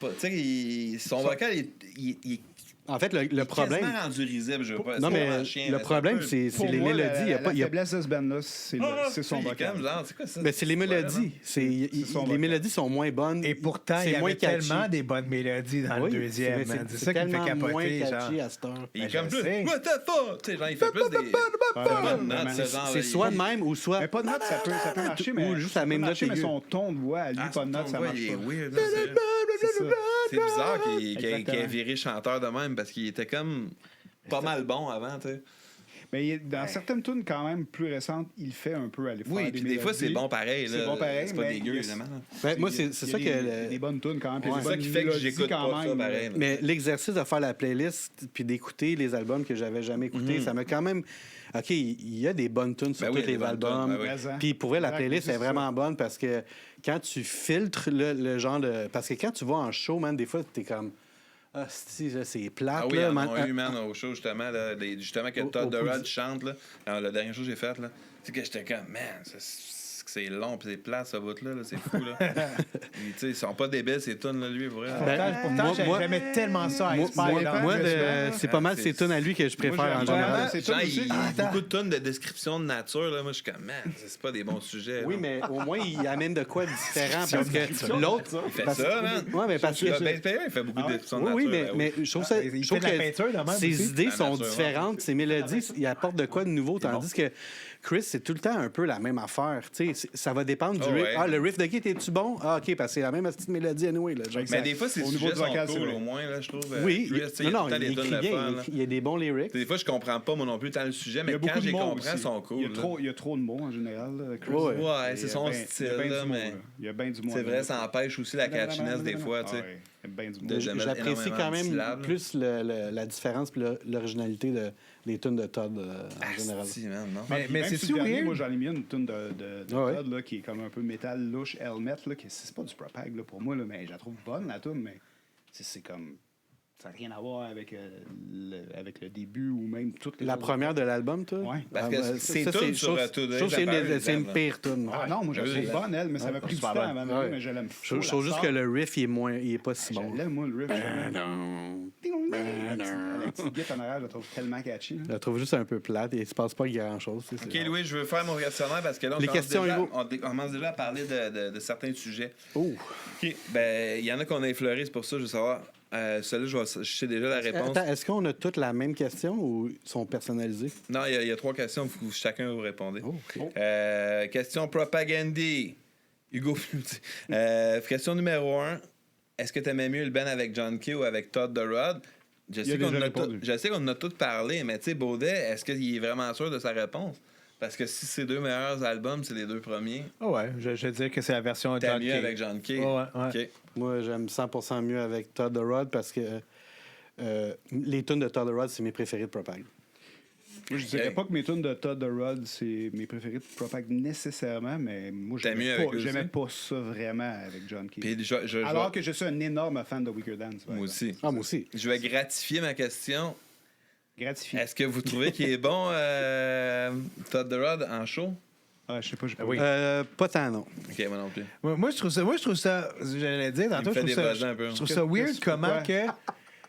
bout. Tu sais, son vocal, il est En fait, le problème... quasiment rendu risible, je veux pas. Non, c'est mais pas un chien, le mais problème, un peu- c'est Pour les moi, mélodies. Il y a la pas... il y a- faiblesse de ce band-là, c'est son il est vocal. comme genre, c'est quoi ça? Ben, c'est les mélodies. son Les vocal. mélodies sont moins bonnes. Et pourtant, il y c'est moins avait catchy. tellement des bonnes mélodies dans Oui, le deuxième, man. C'est ça qui me fait tellement moins capoter, genre. catchy à cette heure. Il est Ben, comme je plus. sais. What the fuck? Tu sais, genre, il fait plus des. bonnes notes, ce genre, C'est il- soit de même ou soit... Mais pas de note, ça peut marcher, mais Ou juste la même note mais aiguë. son ton de voix, à lui, Ah, pas de note, son ça voix, marche il est pas. weird, là, c'est- C'est ça. C'est bizarre qu'il ait Exactement. viré chanteur de même parce qu'il était comme pas mal bon avant, tu sais. Mais dans certaines tunes quand même plus récentes, il fait un peu aller faire Oui, des puis des fois, c'est mélodies. bon pareil. C'est là. bon pareil, C'est pas mais dégueu, il y a- évidemment. Ben, moi, Il y c'est a ça des- que... il y a des bonnes tunes quand même. puis il y a C'est des ça bonnes qui fait que mélodies j'écoute quand pas ça même. pareil. Mais l'exercice de faire la playlist puis d'écouter les albums que j'avais jamais écoutés, ça m'a quand même... OK, il y a des bonnes tunes sur Ben oui, tous il y a les des bonnes albums. tunes, ben oui. Puis pour vrai, la Exact, playlist c'est est vraiment bonne parce que quand tu filtres le genre de... Parce que quand tu vas en show, man, des fois, t'es comme... Ah, c'est plate, Ah oui, là. on man. a eu, man, au show, justement, là, justement que Todd au Durrell pouce. chante, là, dans le dernier show que j'ai fait, là. C'est que j'étais comme, man, c'est long, puis c'est plate, ce bout-là, là, c'est fou, là. Tu sais, ils sont pas débiles, ces tunes, là, lui, pour vrai. Ben, Pourtant, moi- j'aimais tellement ça à Moi, Expire. moi, dans moi, le festival. c'est pas mal c'est- ces tunes à lui que je préfère en j'aime général. vraiment- c'est Genre, tunes aussi. beaucoup de tunes de description de nature, là, moi, je suis comme, man, c'est pas des bons sujets. Oui, là. mais au moins, il amène de quoi de différent parce que l'autre... Il fait parce- ça, man. Ouais, mais parce que... Ben Perry, il fait beaucoup de description de Oui, nature. oui, mais je trouve, ça, il je trouve fait de la que peinture, de même, ses aussi. idées La sont nature, différentes, ses mélodies, il apporte de quoi de nouveau, tandis que Chris, c'est tout le temps un peu la même affaire. Tu sais, ça va dépendre du Oh, riff. ouais. Ah, le riff de Kate, es-tu bon? Ah, OK, parce que c'est la même petite mélodie anyway. Là, genre. Mais des fois, ces Au niveau sujets du sont vocal, c'est cool, vrai. au moins, là, je trouve. Oui, Chris, tu sais, il y a tout le temps il des tunes écrit de bien, fun, là. il y a des bons lyrics. Des fois, je comprends pas moi non plus tant le sujet, Il y mais a beaucoup quand de je les mots comprends, aussi. ils sont cool. Il y a trop de mots en général, Chris. Ouais. Ouais, c'est son Il y a ben- style, il y a ben là, du mot, mais il y a bien du mot. c'est vrai, ça empêche aussi la catchiness des fois, tu sais. Il y a bien du mot. De- J'aime J'apprécie énormément quand de même syllabes. plus la différence et l'originalité des tunes de Todd en général. Asti, man, non? Mais Même c'est sur si le dernier, weird. moi, j'en ai mis une tune de Ouais. Todd, là, qui est comme un peu métal louche, helmet, là, qui c'est pas du propag là, pour moi, là, mais je la trouve bonne, la tune, mais c'est comme... Ça n'a rien à voir avec le début ou même toute La première de l'album, toi? Ouais. Parce que ben, c'est ça, tunes sur je Today, trouve que c'est ça c'est une parle, pire tune. Ah non, moi, je la Oui. trouve bonne, elle, mais ça m'a pris du temps super avant, bonne. mais je l'aime Je trouve juste que le riff, il est pas si Je bon. l'aime, moi, le riff. Non. La petite guitare en arrière, je la trouve tellement catchy. là. Je la trouve juste un peu plate et il se passe pas grand-chose. OK, Louis, je veux faire mon questionnaire parce que là, Les commence questions, déjà, Hugo. on commence déjà à parler de certains sujets. Oh. OK. Ben, il y en a qu'on a effleuré, c'est pour ça que je veux savoir. Celui-là, je sais déjà la réponse. Attends, est-ce qu'on a toutes la même question ou ils sont personnalisés? Non, il y a 3 questions, faut que chacun vous répondez. Oh, OK. Question propagandie. Hugo Fleuty. Question numéro 1. Est-ce que tu aimais mieux le band avec John Key ou avec Todd Rod? Je sais a qu'on déjà en a répondu. je sais qu'on en a tous parlé, mais tu sais, Baudet, est-ce qu'il est vraiment sûr de sa réponse? Parce que si ses 2 meilleurs albums, c'est les 2 premiers, Ah ouais, je dirais que c'est la version de t'as John mieux Kay. avec John Key. Ouais, ouais. OK. Moi, j'aime 100% mieux avec Todd Rod parce que les tunes de Todd Rod, c'est mes préférés de Propag. Moi, je dirais Ok. pas que mes tunes de Todd Rod, c'est mes préférés de Propag nécessairement, mais moi, T'aimes mieux avec eux j'aimais aussi? pas ça vraiment avec John Key. Puis Alors que je suis un énorme fan de Weaker Dance. par moi exemple. aussi. Ah, moi aussi. Je vais gratifier ma question. Gratifié. Est-ce que vous trouvez qu'il est bon, Todd Rod, en show? Ah, je sais pas, j'ai pas Oui. Pas tant, non. OK, moi non plus. Moi, je trouve ça, j'allais dire tantôt, me fait je trouve débuzzer un peu. je trouve ça weird Qu'est-ce- comment pourquoi? que...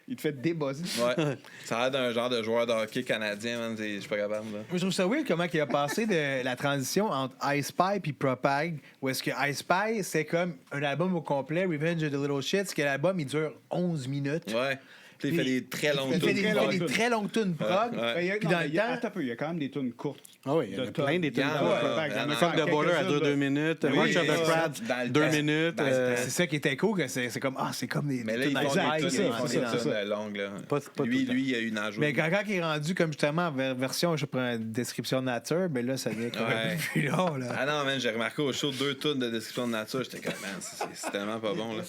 Il te fait débuzzer. Ouais. Ça a l'air d'un genre de joueur de hockey canadien, man. Je suis pas capable, là. Moi, je trouve ça weird comment il a passé de la transition entre I Spy et Propag, où est-ce que I Spy, c'est comme un album au complet, Revenge of the Little Shits, que l'album, il dure 11 minutes. Ouais. Il fait des très longues Il fait tunes. des très longues tunes prog. Ouais. Ben, Puis dans le temps- attends un peu, il y a quand même des tunes courtes. Ah oui, il y en a plein des tunes. Yeah, ouais. Fuck the Border à 2 minutes. Oui, March of the dans Crabs, le 2 temps. minutes. Dans le C'est ça qui était cool, que c'est comme, c'est comme des Mais là, tunes ils font exact, des ça, tunes, on est dans- des tunes longues. Là. Pas Lui, tout le il y a une ajoute. Mais quand il est rendu comme justement version, je prends une description de nature, ben là, ça devient quand même Ouais. plus long. Là. Ah non, man, j'ai remarqué au show 2 tunes de description de nature. J'étais comme, man, c'est tellement pas bon. Là.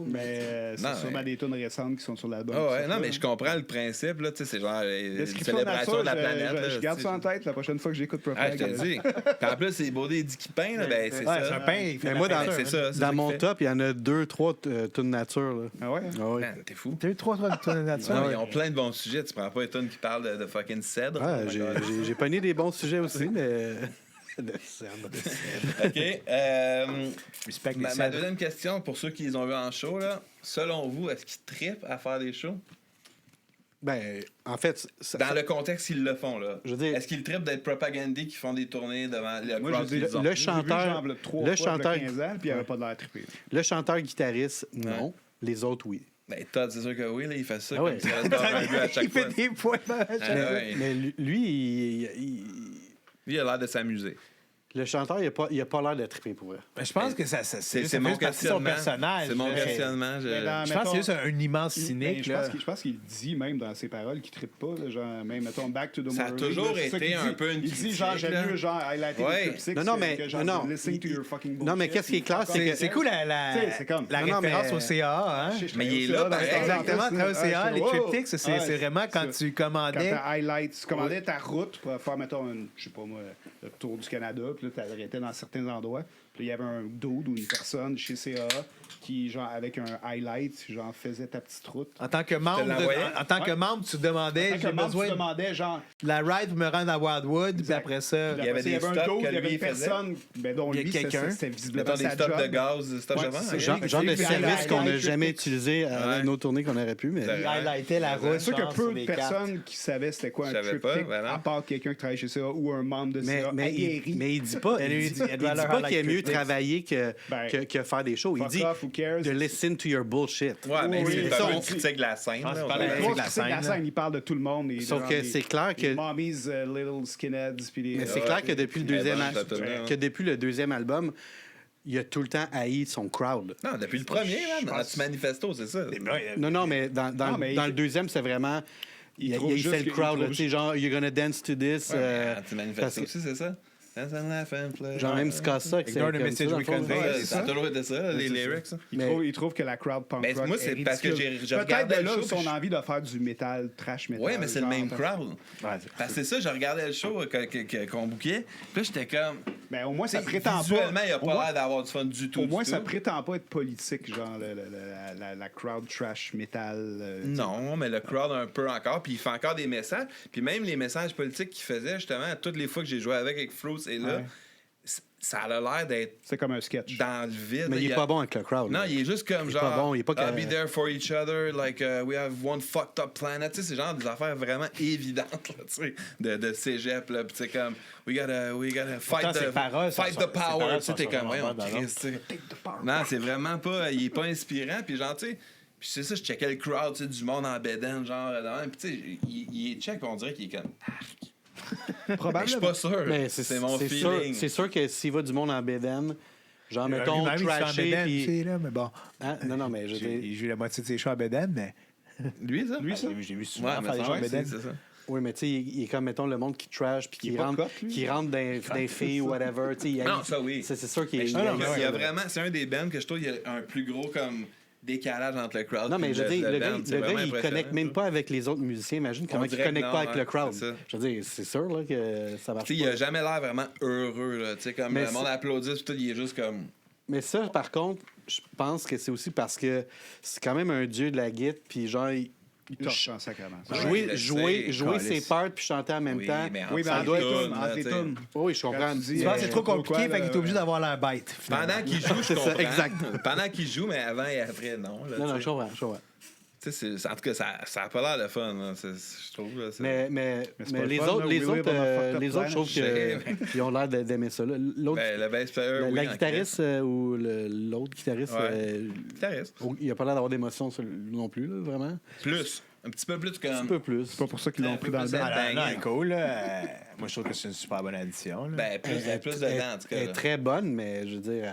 Mais Non, c'est sûrement ouais. des tunes récentes qui sont sur l'album. Ah ouais, ça, non, là. mais je comprends le principe. Là, tu sais, c'est genre une Description célébration de la nature, planète. là, je garde tu ça sais. en tête la prochaine fois que j'écoute Ah, Propag. je te dis. Puis en plus, c'est Baudé dit qu'il peint, là, ben c'est Ouais, ça. c'est un pain. Il fait Mais la moi, peinture, dans, c'est ça, c'est dans ça mon qu'il fait. top, il y en a 2-3 tunes nature. Là. Ah ouais? Ah oui. Man, t'es fou. T'as eu 3 tunes de nature. Non, mais ils ont plein de bons sujets. Tu prends pas une tonne qui parle de fucking cèdre. Ah, Oh my j'ai- God. j'ai pogné des bons sujets aussi, mais. De cèdre. OK. Respect les Ma cèdres. deuxième question, pour ceux qui les ont vus en show, là, selon vous, est-ce qu'ils trippent à faire des shows? Ben, en fait, Dans le contexte qu'ils le font, là. Je veux dire- Est-ce qu'ils trippent d'être propagandés qui font des tournées devant le Moi, crowd je dis, qu'ils ont? le chanteur- le le chanteur- 15 ans, puis il avait pas de l'air trippé. le chanteur-guitariste, non. Les autres, oui. Ben, Todd, c'est sûr que oui, là, il fait ça Ah comme ouais. si il allait faire un but à chaque Il fois. fait des points. Ah, ouais. Mais lui, Lui, il a l'air de s'amuser. le chanteur, il a pas l'air de triper pour vrai. Je pense que ça C'est mon partie de son questionnement. personnage. C'est mon là. questionnement. dans- Je pense que c'est juste un immense Ben, cynique. là. je pense qu'il dit même dans ses paroles qu'il trippe pas, là, genre, même, mettons, Back to the Ça a Morning, toujours là, c'est ça été qu'il un dit. peu une Il dit, critique, genre, j'aime là. mieux, genre, highlighter Ouais. the Club Six Non, mais- que, genre, non, listen to your fucking non, mais bullshit, qu'est-ce qui est puis clair, fuck c'est off. C'est cool la Tu sais, c'est comme- la Non, mais- référence au CA. Hein? Mais il est là, pareil. Exactement, à travers le CA, les triptychs, c'est Ouais, vraiment quand ça. tu Quand commandais. tu commandais ta route pour faire, mettons, je sais pas moi, le tour du Canada, puis là, tu arrêtais dans certains endroits. Puis là, il y avait un dude ou une personne chez CA qui, genre, avec un highlight, genre, faisait ta petite route. En tant que membre, l'envoyais? en tant que membre, tu demandais, Quand j'ai le membre, besoin tu de demandais, genre, la ride pour me rendre à Wildwood, puis après ça, Il y avait il y des avait un stops dude, que il y avait lui une faisait. personne, ben, dont Il y a lui, quelqu'un. c'était visiblement Mettons des sa stops job. de gaz, stops Ouais, de vent. c'est ok. Genre de c'est- service c'est- qu'on n'a c'est- jamais utilisé à Ouais. nos tournées qu'on aurait pu, mais. C'est- highlighter la route. C'est sûr qu'il y a genre, peu sur de les cartes. personnes qui savaient c'était quoi un Je savais pas, triptyque, voilà. à part quelqu'un qui travaille chez CA ou un membre de Mais, CA aguerri. il dit pas, Elle il lui dit, dit, elle il doit dit leur pas highlight qu'il est mieux triptychs. travailler Ben, que faire des shows. Il Fuck dit off, who cares? de listen to your bullshit. Ouais, mais Oui, c'est oui, un ça, peu on une dit- critique de la scène. Ah, c'est là, on pareil. dirait. Moi, de la c'est la scène, scène, il parle de tout le monde. Sauf que c'est clair que. Les mommies, little skinheads, puis les... Mais c'est clair que depuis le deuxième, bon, ça tourne, hein. que depuis le deuxième album, il a tout le temps haï son crowd. Non, depuis le premier, Je man, pense- dans manifesto, c'est ça. Non, mais Non, mais dans il- le deuxième, c'est vraiment. Il trouve fait juste le que- crowd, il là, trouve tu sais, genre, you're gonna dance to this. Ouais, mais parce manifesto que- aussi, c'est ça? Dance and laugh and play. Genre, même Scassa, que c'est Ignore the comme message ça, dans we le fond. convey. Ouais, c'est ça a ça. toujours été ça, les lyrics. ça. Il trouve que la crowd punk Ben, rock moi, c'est est parce que ridicule. je Peut-être regardais de le là show, son puis envie de faire du métal, trash metal. Oui, mais c'est le même genre, crowd. Parce que c'est ça, je regardais le show qu'on bouquait. Puis là, j'étais comme. Mais au moins, ça tu sais, prétend visuellement, il a pas... pas l'air d'avoir du fun du tout. Au moins, du ça tout. prétend pas être politique, genre la crowd trash metal. Non, mais le crowd un peu encore. Puis il fait encore des messages. Puis même les messages politiques qu'il faisait, justement, toutes les fois que j'ai joué avec Fruits et là, Ouais. ça a l'air d'être C'est comme un sketch. dans le vide. Mais il y est a- pas bon avec le crowd. Non, là. il est juste comme Il est genre. pas bon, il est pas I'll be there for each other, like we have one fucked up planet. Tu sais, c'est genre des affaires vraiment évidentes, là, tu sais, de cégep, là. Puis c'est comme, we gotta fight Pourtant, ses paroles fight sont- the ses power. paroles Tu sais, t'es sont comme, vraiment voyons, bonnes, Christ, tu sais. Non, c'est vraiment pas. Il est pas inspirant. Puis genre, tu sais. Puis c'est ça, je checkais le crowd, tu sais, du monde en bédaine, genre, puis tu sais, il est check, on dirait qu'il est comme. Je suis pas sûr. Mais C'est mon c'est sûr, feeling. c'est sûr que s'il va du monde en bédaine, genre, mettons, Lui-même, il se fait en trasher, bédaine, puis... tu sais, là, mais bon. Hein? Non, mais je dis... J'ai vu la moitié de ses shows à Bédane, mais. Lui, ça? J'ai vu souvent Ouais, mais faire des ça, shows à ouais, Bédane. c'est ça. Oui, mais tu sais, il est comme, mettons, le monde qui trash, puis Il est qui pas rentre, cote, lui. qui rentre dans les filles, whatever, tu sais. il- Non, ça, oui. C'est sûr qu'il Mais est... je trouve il- qu'il y a vraiment, c'est un des bands que je trouve qu'il y a un plus gros comme décalage entre le crowd. Non, mais puis je veux dire, le gars, band. C'est le gars, vraiment il impressionnant, connecte même ça. pas avec les autres musiciens. Imagine comment il dirait que connecte non, pas avec ouais, le crowd. c'est ça. Je veux dire, c'est sûr là, que ça marche Tu sais, il pas. a jamais l'air vraiment heureux, là. Tu sais, comme Mais le monde c'est- applaudit, puis tout, il est juste comme. Mais ça, par contre, je pense que c'est aussi parce que c'est quand même un dieu de la guitare, puis genre, Il torche en sacrement. Ouais, il jouer le jouer sait, ses parts puis chanter en même Oui, temps. mais Oui, mais entre entre les les tunes, tunes, là, entre les tu sais. tunes. Oui, je comprends. Quand tu dis, Tu vois, c'est trop pourquoi, compliqué, fait qu'il est obligé là, d'avoir l'air bête. finalement. Pendant qu'il joue, je C'est ça, comprends. exact. Pendant qu'il joue, mais avant et après, non. Là, Non, non, tu je sais. comprends, je comprends. Tu sais, en tout cas, ça a pas l'air de fun, là, je trouve. Là, Mais c'est mais pas le les fun, autres, là, les we autres, live on a fucked up les autres, je trouve planet. qu'ils ont l'air d'aimer ça. là. L'autre, Ben, le bass player, la oui, en guitariste ou l'autre guitariste, Ouais. Guitariste. il a pas l'air d'avoir d'émotion non plus, là, vraiment. Plus. Un petit peu plus Un comme. peu plus. C'est pas pour ça qu'ils l'ont Un pris peu dans le plus banc. bang. Non, cool, là. Moi, je trouve que c'est une super bonne addition. Là. Ben, plus dedans, en tout cas. Elle est là. très bonne, mais je veux dire...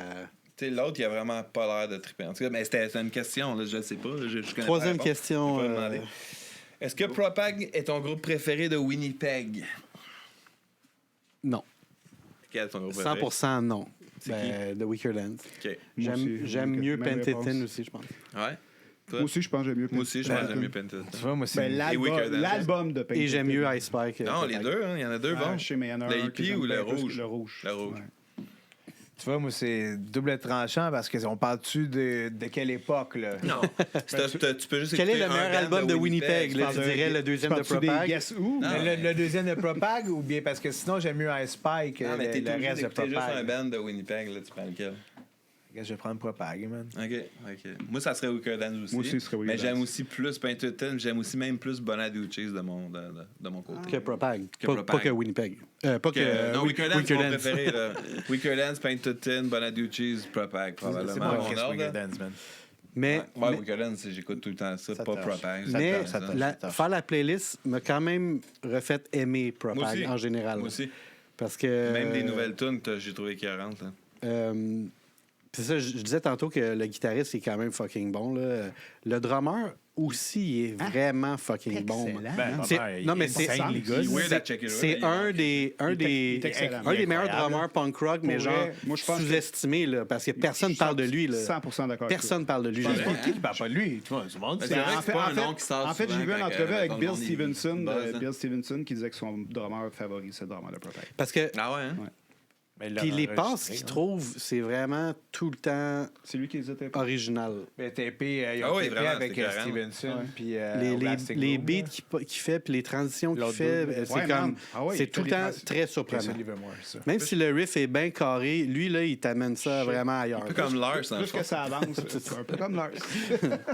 Tu sais, l'autre, il a vraiment pas l'air de triper. En tout cas, mais c'était une question, là, je ne sais pas. Je connais Troisième pas la réponse. question. Je peux pas demander. Est-ce que Propag est ton groupe préféré de Winnipeg? Non. Quel est ton groupe préféré? 100% non. C'est Ben, The Weaker Dance. OK. Moi aussi, J'aime mieux même Pentatone réponse. aussi, je pense. Ouais. Toi? Moi aussi, je pense que j'aime mieux. Moi aussi, je pense que j'aime mieux Pentatone. Pentatone. Tu vois, moi, c'est. Ben, Et Weaker Dance. l'album de Pentatone. Et j'aime mieux Ice Spike. Non, les deux, hein, il y en a deux, bon. Je sais, mais il y en a Le un hippie que j'aime ou le bien plus que rouge? Le rouge. Le rouge. Ouais. Tu vois, moi, c'est double tranchant parce qu'on parle-tu de quelle époque, là? Non. Tu peux juste Quel est écouter le meilleur un band album de Winnipeg? Là, parles tu de- dirais le deuxième de Parles-tu des Propag. Guess Who? Non. Mais le deuxième de Propag ou bien parce que sinon, j'aime mieux Ice Spike que Non, mais t'es le obligé reste de d'écouter juste un Propag. band de Winnipeg, là, tu prends lequel? Je vais prendre Propag, man. OK. Moi, ça serait Weaker Dance aussi. Moi aussi, ce serait Weaker Mais j'aime Dance. aussi plus Pentatone, j'aime aussi même plus Bonaduces de mon côté. Que Propag. Que Pas Propag. que Winnipeg. Pas que Non, Weaker Dance, c'est mon Dance. préféré. Là. Weaker Dance, Pentatone, Bonaduces, Propag, C'est probablement. pas Mon Chris ordre, Weaker là. Dance, man. Mais, Ouais, Weaker Dance, j'écoute tout le temps ça, Ça pas torche. Propag. Ça mais torche, ça torche. faire la playlist m'a quand même refait aimer Moi Propag aussi. en général. Moi aussi. Parce que... Même des nouvelles tunes, j'ai trouvé écœurantes. là. C'est ça, je disais tantôt que le guitariste est quand même fucking bon. Là. Le drummer aussi il est vraiment fucking bon. Excellent. Ben, C'est- vraiment, non, mais il c'est- scène, les gars. Il est weird C'est- à checker, là. C'est Il un des il est excellent. un des meilleurs Incroyable. drummers punk rock, mais Pour genre vrai, moi, je pense que- sous-estimé là, parce que personne parle de lui. Là. 100% d'accord. avec Personne parle de lui. Je pense j'ai pas. l'impression. Qui parle pas de lui? Tu vois, tout le monde Ben, sait. c'est vrai En que c'est pas un fait- nom qui sort En fait, j'ai souvent vu une quand, entrevue avec tout le Bill monde, il Stevenson, buzz, hein. Bill Stevenson, qui disait que son drummer favori, c'est le drummer de Propag. Parce que Ah ouais, hein? Mais là, puis les enregistré, passes qu'il hein. trouve, c'est vraiment tout le temps C'est lui qui les a tapés. original. Mais TP, ils Ah ont oui, tapé vraiment, avec c'était carrément. Stevenson. Ouais. Puis Les beats qu'il fait, puis les transitions qu'il L'autre fait, dude. c'est Ouais, comme. man. Ah ouais, c'est il tout le fait temps les trans- très surprenant. Livermore, ça. Même si le riff est bien carré, lui, là, il t'amène ça vraiment ailleurs. Un peu comme Lars, dans le Plus fond. que ça avance, c'est un peu comme Lars.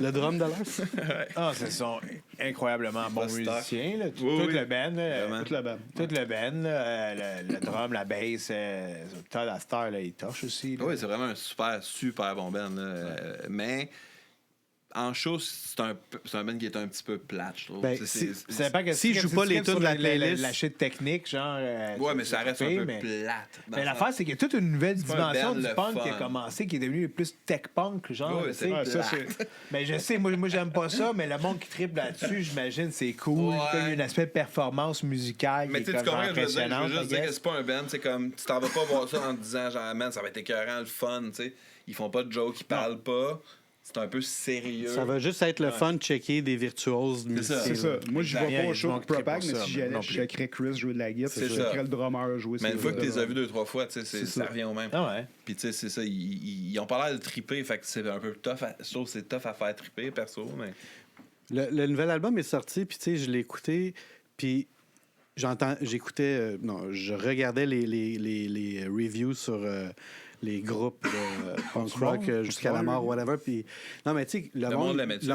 Le drum de Lars. Ah, ce sont incroyablement bons Pas stock. musiciens. Là. Oui, Tout oui. le band. Là, Vraiment. Toute la bande. tout le band. Là, le drum, la bass. Todd Astor, là, il torche aussi. Là. Oui, c'est vraiment un super bon band. Là. Mais en show, c'est un band qui est un petit peu plate, je trouve. Ben, Ça dépend que S'il joue pas les tunes de la playlist- La shit technique, genre. Ouais, mais ça reste un peu mais... plate. Mais l'affaire, c'est qu'il y a toute une nouvelle pas un dimension band du le punk qui a fun. commencé, qui est devenu plus tech-punk, genre. Ouais, tu c'est sais. Ouais, ça, c'est. Mais je sais, moi j'aime pas ça, mais le monde qui tripe là-dessus, j'imagine, c'est cool. Ouais. Comme un aspect de performance musicale Mais qui tu est sais, tu comme comprends ce que je veux dire? Je impressionnante. veux juste I dire que guess. c'est pas un band. C'est comme, tu t'en vas pas voir ça en te disant, genre, man, ça va être écœurant, le fun, tu sais. Ils font pas de jokes, ils parlent pas. C'est un peu sérieux. Ça va juste être le fun de checker des virtuoses ça. musiciens. C'est ça. là. Moi, je Il y vais a pas au du show monde de qui tripe Propag, pour mais ça, si j'y non allais, plus. je checkerais Chris jouer de la guitare, C'est je ça. checkerais le drummer jouer. Mais une fois que tu les as vus vu 2-3 fois, tu sais, ça ça. revient au même. Ah ouais. Puis tu sais, c'est ça, ils ont pas l'air de triper, fait que c'est un peu tough. Je trouve que c'est tough à faire triper, perso, mais... Le nouvel album est sorti, puis tu sais, je l'ai écouté, puis j'écoutais, non, je regardais les reviews sur les groupes de punk rock jusqu'à la mort, whatever. Puis, non, mais tu sais, le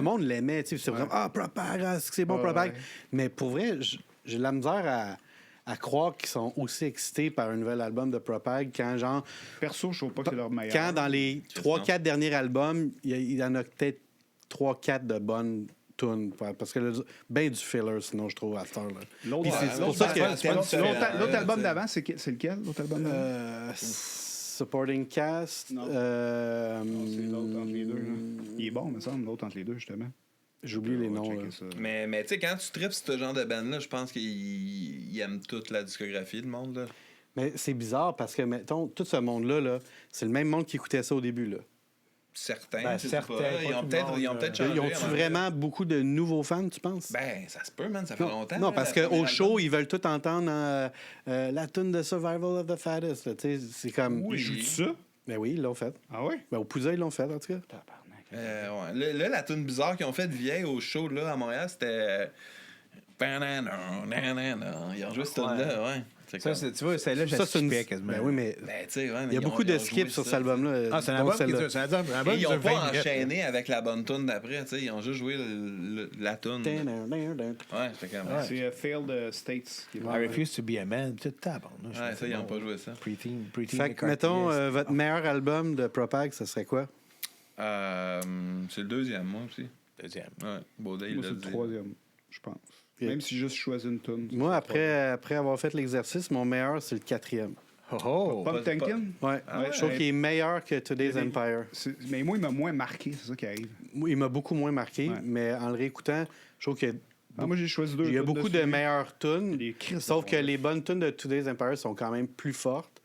monde l'aimait. Tu sais, c'est vraiment, Propag, c'est bon, Propag. ouais. Mais pour vrai, j'ai de la misère à croire qu'ils sont aussi excités par un nouvel album de Propag quand, genre, Perso, je trouve pas que c'est leur meilleur. quand dans les 3-4 derniers albums, il y en a peut-être 3-4 de bonnes tunes. Parce que ben du filler, sinon, je trouve, à cette heure-là. L'autre, Puis c'est l'autre- pour ça que- l'autre album d'avant, c'est lequel? L'autre album d'avant? Supporting cast. Non. C'est l'autre entre les deux. là. Il est bon, me semble, l'autre entre les deux, justement. J'oublie les On va noms. checker Là. ça. Mais tu sais, quand tu tripes ce genre de band-là, je pense qu'ils aiment toute la discographie, le monde, là. Mais c'est bizarre parce que, mettons, tout ce monde-là, là, c'est le même monde qui écoutait ça au début. Là. Certains, Ben, je sais certains, pas. pas Ils ont tout le peut-être monde, changé. Ils ont-tu vraiment beaucoup de nouveaux fans, tu penses? Ben, ça se peut, man, ça fait longtemps. Non, là, parce la qu'au première show, album. ils veulent tout entendre la tune de Survival of the Fattest. là, tu sais, c'est comme. Ils jouent ça? Ben oui, ils l'ont fait. Ah ouais? Ben, au Pouza, ils l'ont fait, en tout cas. Ouais. Là, la tune bizarre qu'ils ont faite vieille au show là, à Montréal, c'était. Ils ont joué cette tune-là, ouais. C'est Ça, comme- tu vois, celle-là, je Ça, c'est une. skippais quasiment. Ben oui, mais Ben, tu sais, ouais, il y a beaucoup de skips sur cet album-là. Ah, c'est un dont album qui celle-là. dure. C'est un album Et qui ils dure ont 20 pas minutes. enchaîné avec la bonne tune d'après, tu sais. Ils ont juste joué la tune. Ouais, c'était comme. Ouais. C'est Failed States. qui est I bon. refuse to be a man. Tout tabarnak. Ouais, ça, ils ont pas joué ça. Preteen Fait que, mettons, votre meilleur album de Propag, ça serait quoi? C'est le deuxième, moi aussi. Deuxième. Ouais, Baudet, il Moi, l'a c'est le dit. troisième. je pense. Ok. Même si juste choisis une tune. Moi, après avoir fait l'exercice, mon meilleur, c'est le 4e. Oh! Pumpkinkin? Ouais. Je trouve qu'il est meilleur que Today's Empire. Mais moi, il m'a moins marqué, c'est ça qui arrive. Il m'a beaucoup moins marqué, Ouais. mais en le réécoutant, je trouve qu'il Moi, j'ai choisi 2. y a beaucoup de meilleures tunes. Les Christ Sauf de que bon. les bonnes tunes de Today's Empire sont quand même plus fortes.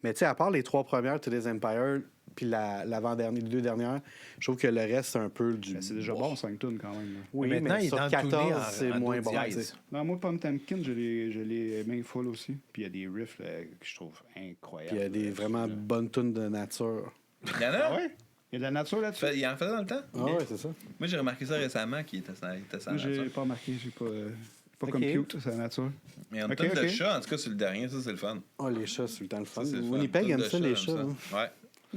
Mais tu sais, à part les 3 premières Today's Empire, puis l'avant-dernière, les 2 dernières, je trouve que le reste, c'est un peu du. C'est déjà bon, 5 tunes quand même. Là. Oui, Maintenant, mais il est sur dans le 14, tuné c'est en moins do bon. dièse. tu sais. Non, moi, Pumpkinkin, je l'ai main full aussi. Puis il y a des riffs là, que je trouve incroyables. Puis il y a des vraiment bonnes tunes de nature. Il y en a? Ah ouais? Il y a de la nature là-dessus? Il en faisait dans le temps? Ah ouais, c'est ça. Moi, j'ai remarqué ça récemment qu'il était sans Moi, j'ai nature. pas remarqué. J'ai pas Ok. compute, c'est la nature. Mais une Ok, tonne de ok. chats, en tout cas, sur le dernier, ça, c'est le fun. Oh, les chats, c'est le temps le fun. Ça, c'est le fun. Winnipeg Tonne aime de ça, les j'aime chats. hein. Ouais.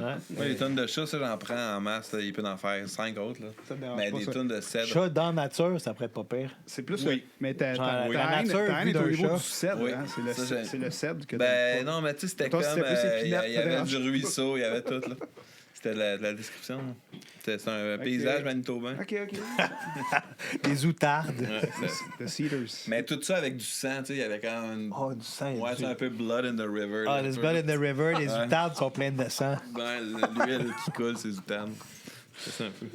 Hein? Moi, les tonnes de chats, ça, j'en prends en masse. Là. Il peut en faire 5 autres. Là. Ça me dérange Mais pas, des ça. tonnes de cèdre. Chat dans la nature, ça pourrait être pas pire. C'est plus. Oui. Mais ta Genre, haine la nature ta haine vue est au d'un niveau chat. du cèdre. Oui. Hein? Ça, C'est le cèdre que Ben non, mais tu sais, c'était Toi, comme. c'était plus Il y épinette, ça avait dérange du pas. ruisseau, il y avait tout. Là. C'était de la description. C'était un paysage manitobain. OK. Des outardes. Ouais, The Cedars. mais tout ça avec du sang, tu sais, il y avait quand même. Oh, du sang. Ouais, c'est un peu blood in the river. Ah, là, there's un blood peu. in the river, les Ouais. outardes sont pleines de sang. Ouais, l'huile qui coule, c'est du tan. C'est ça un peu.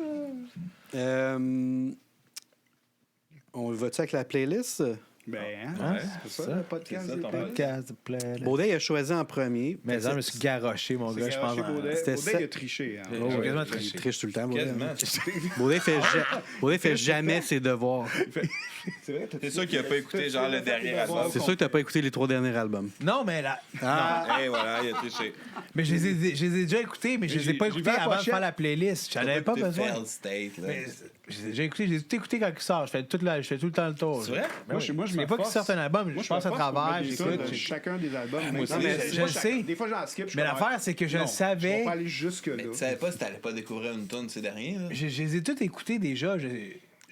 On va-tu avec la playlist? Ben, Hein? c'est ça, le podcast. C'est ça, des ton playlists. Podcast de playlist. Baudet, il a choisi en premier. Mais là, je me suis garoché, mon C'est gars, je pense. garoché, Baudet. C'était Baudet, sept- il a triché. Hein. Oh, Ouais, quasiment ouais, triché. Il triche tout le temps, Baudet. Quasiment. Baudet fait jamais ses devoirs. C'est vrai, C'est sûr qu'il a pas écouté genre le dernier album. C'est sûr que t'as pas écouté les 3 derniers albums. Non, mais là. Et voilà, il a triché. Mais je les ai déjà écoutés, mais je les ai pas j'ai écoutés vu la avant de pochette. faire la playlist. J'en avais pas Écouté besoin. Failed State, là. Mais je les ai déjà écoutés, je les ai tout écoutés quand ils sortent. Je fais tout le temps le tour. C'est vrai? Moi, je C'est pas qu'ils m'efforce. sortent un album, Moi, je passe à m'efforce pour travers, mettre des j'écoute. tunes de chacun des albums. moi Même aussi, si- mais des je fois, le sais. Des fois, j'en skip. je suis Mais comme, l'affaire, c'est que je non, le Je savais. vais pas aller jusque-là. Mais tu savais pas si t'allais pas découvrir une tonne ces derniers, là? Je les ai toutes écoutées déjà. Je Moi,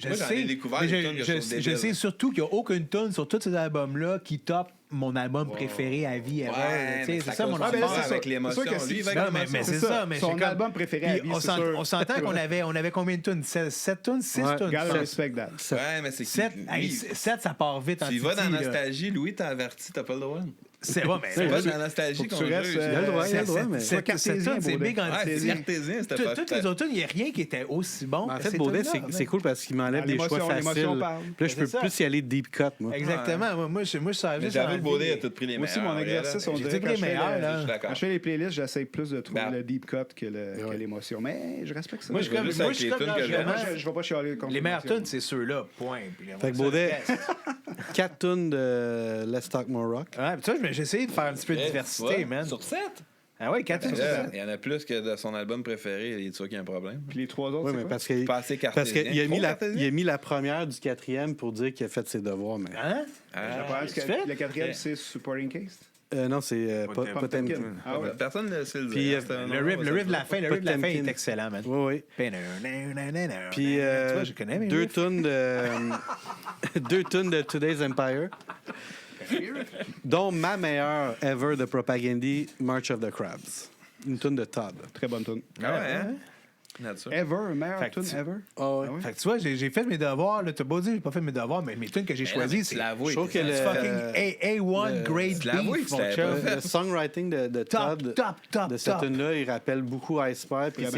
j'en ai sais. découvert Mais des tunes que je trouve je débiles. sais surtout qu'il n'y a aucune tune sur tous ces albums-là qui top mon album préféré à vie. ever. Ouais, Tu sais, mais c'est ça mon à cause affaire. du c'est ça. avec l'émotion. C'est sûr que Lui, si- il va Non, avec mais l'émotion. c'est ça. Mais Son c'est comme- album préféré à Puis vie, on c'est s'ent- sûr. on s'entend qu'on avait combien de tunes? 7 tunes? 6 Ouais. tunes? Gotta respect that. Ouais, mais c'est 7, lui, 7, ça part vite en tu y vas dans titi, la là. nostalgie, Louis, t'as averti, t'as pas le droit. C'est bon, mais C'est pas dans la nostalgie faut que qu'on tu restes, juge. Il a le droit, il a le droit, mais. Sois cartésien, c'est Baudet. big en Ouais, c'est titi. cartésien, c'était pas Toutes les autres tunes, il n'y a rien qui était aussi bon. En que fait, ces Baudet, tunes-là, c'est cool parce qu'il m'enlève des choix L'émotion faciles. parle. Puis là, je peux C'est ça. plus y aller deep cut, moi. Exactement. Moi, je savais Mais juste. j'avoue envie- que Baudet a tout pris les Moi aussi, meilleurs. mon exercice, on J'ai dirait tout quand pris je fais meilleur, le- là. Je suis Quand d'accord. je fais les playlists, j'essaie plus de trouver Ben. le deep cut que l'émotion. Mais je respecte ça. Moi, je comme- vais juste moi, avec je suis les comme tunes dans que le j'aime. Moi, je vais pas chialer contre Les meilleures l'émotion. tunes, c'est ceux-là. Point. Puis Fait que Baudet, 4 tunes de Let's Talk More Rock. Ouais, puis tu vois, j'ai essayé de faire un petit peu de diversité, man. Sur 7? Ah ouais, 4 tunes. Il y en a plus que de son album préféré. Il est sûr qu'il y a un problème. Puis les 3 autres, Oui, c'est mais quoi? parce que. Pas assez Parce cartésien. qu'il a mis, Trop cartésien? il a mis la première du 4e pour dire qu'il a fait ses devoirs. Mais... Hein? Je Ah, pense que tu fais? le 4e, Ok. c'est Supporting Case. Non, c'est Pumpkinkin. Ah ouais. Personne ne sait le Puis, dire. C'était un Le nom, riff, on va le se riff de la dire. fin, le riff de la fin Potemkin. est excellent, man. Oui, oui. Puis tu vois, je connais mes 2 riffs. tunes de 2 tunes de Today's Empire, dont ma meilleure ever de Propagandhi, March of the Crabs. Une tune de Todd. Très bonne tune. Ah ouais, hein? Nature. Ever, meilleure Fait que tune tu- ever. Oh, ouais. Ah ouais? Fait que tu vois, j'ai fait mes devoirs. Là, t'as beau dire, j'ai pas fait mes devoirs, mais mes tunes que j'ai choisies, c'est l'avoues. Je trouve que c'est le- fucking A1 grade tu l'avoues beef, que mon c'était chum. pas Le songwriting de Top, Todd, top, de cette top. tune-là, il rappelle beaucoup Ice Pie. Puis Vraiment.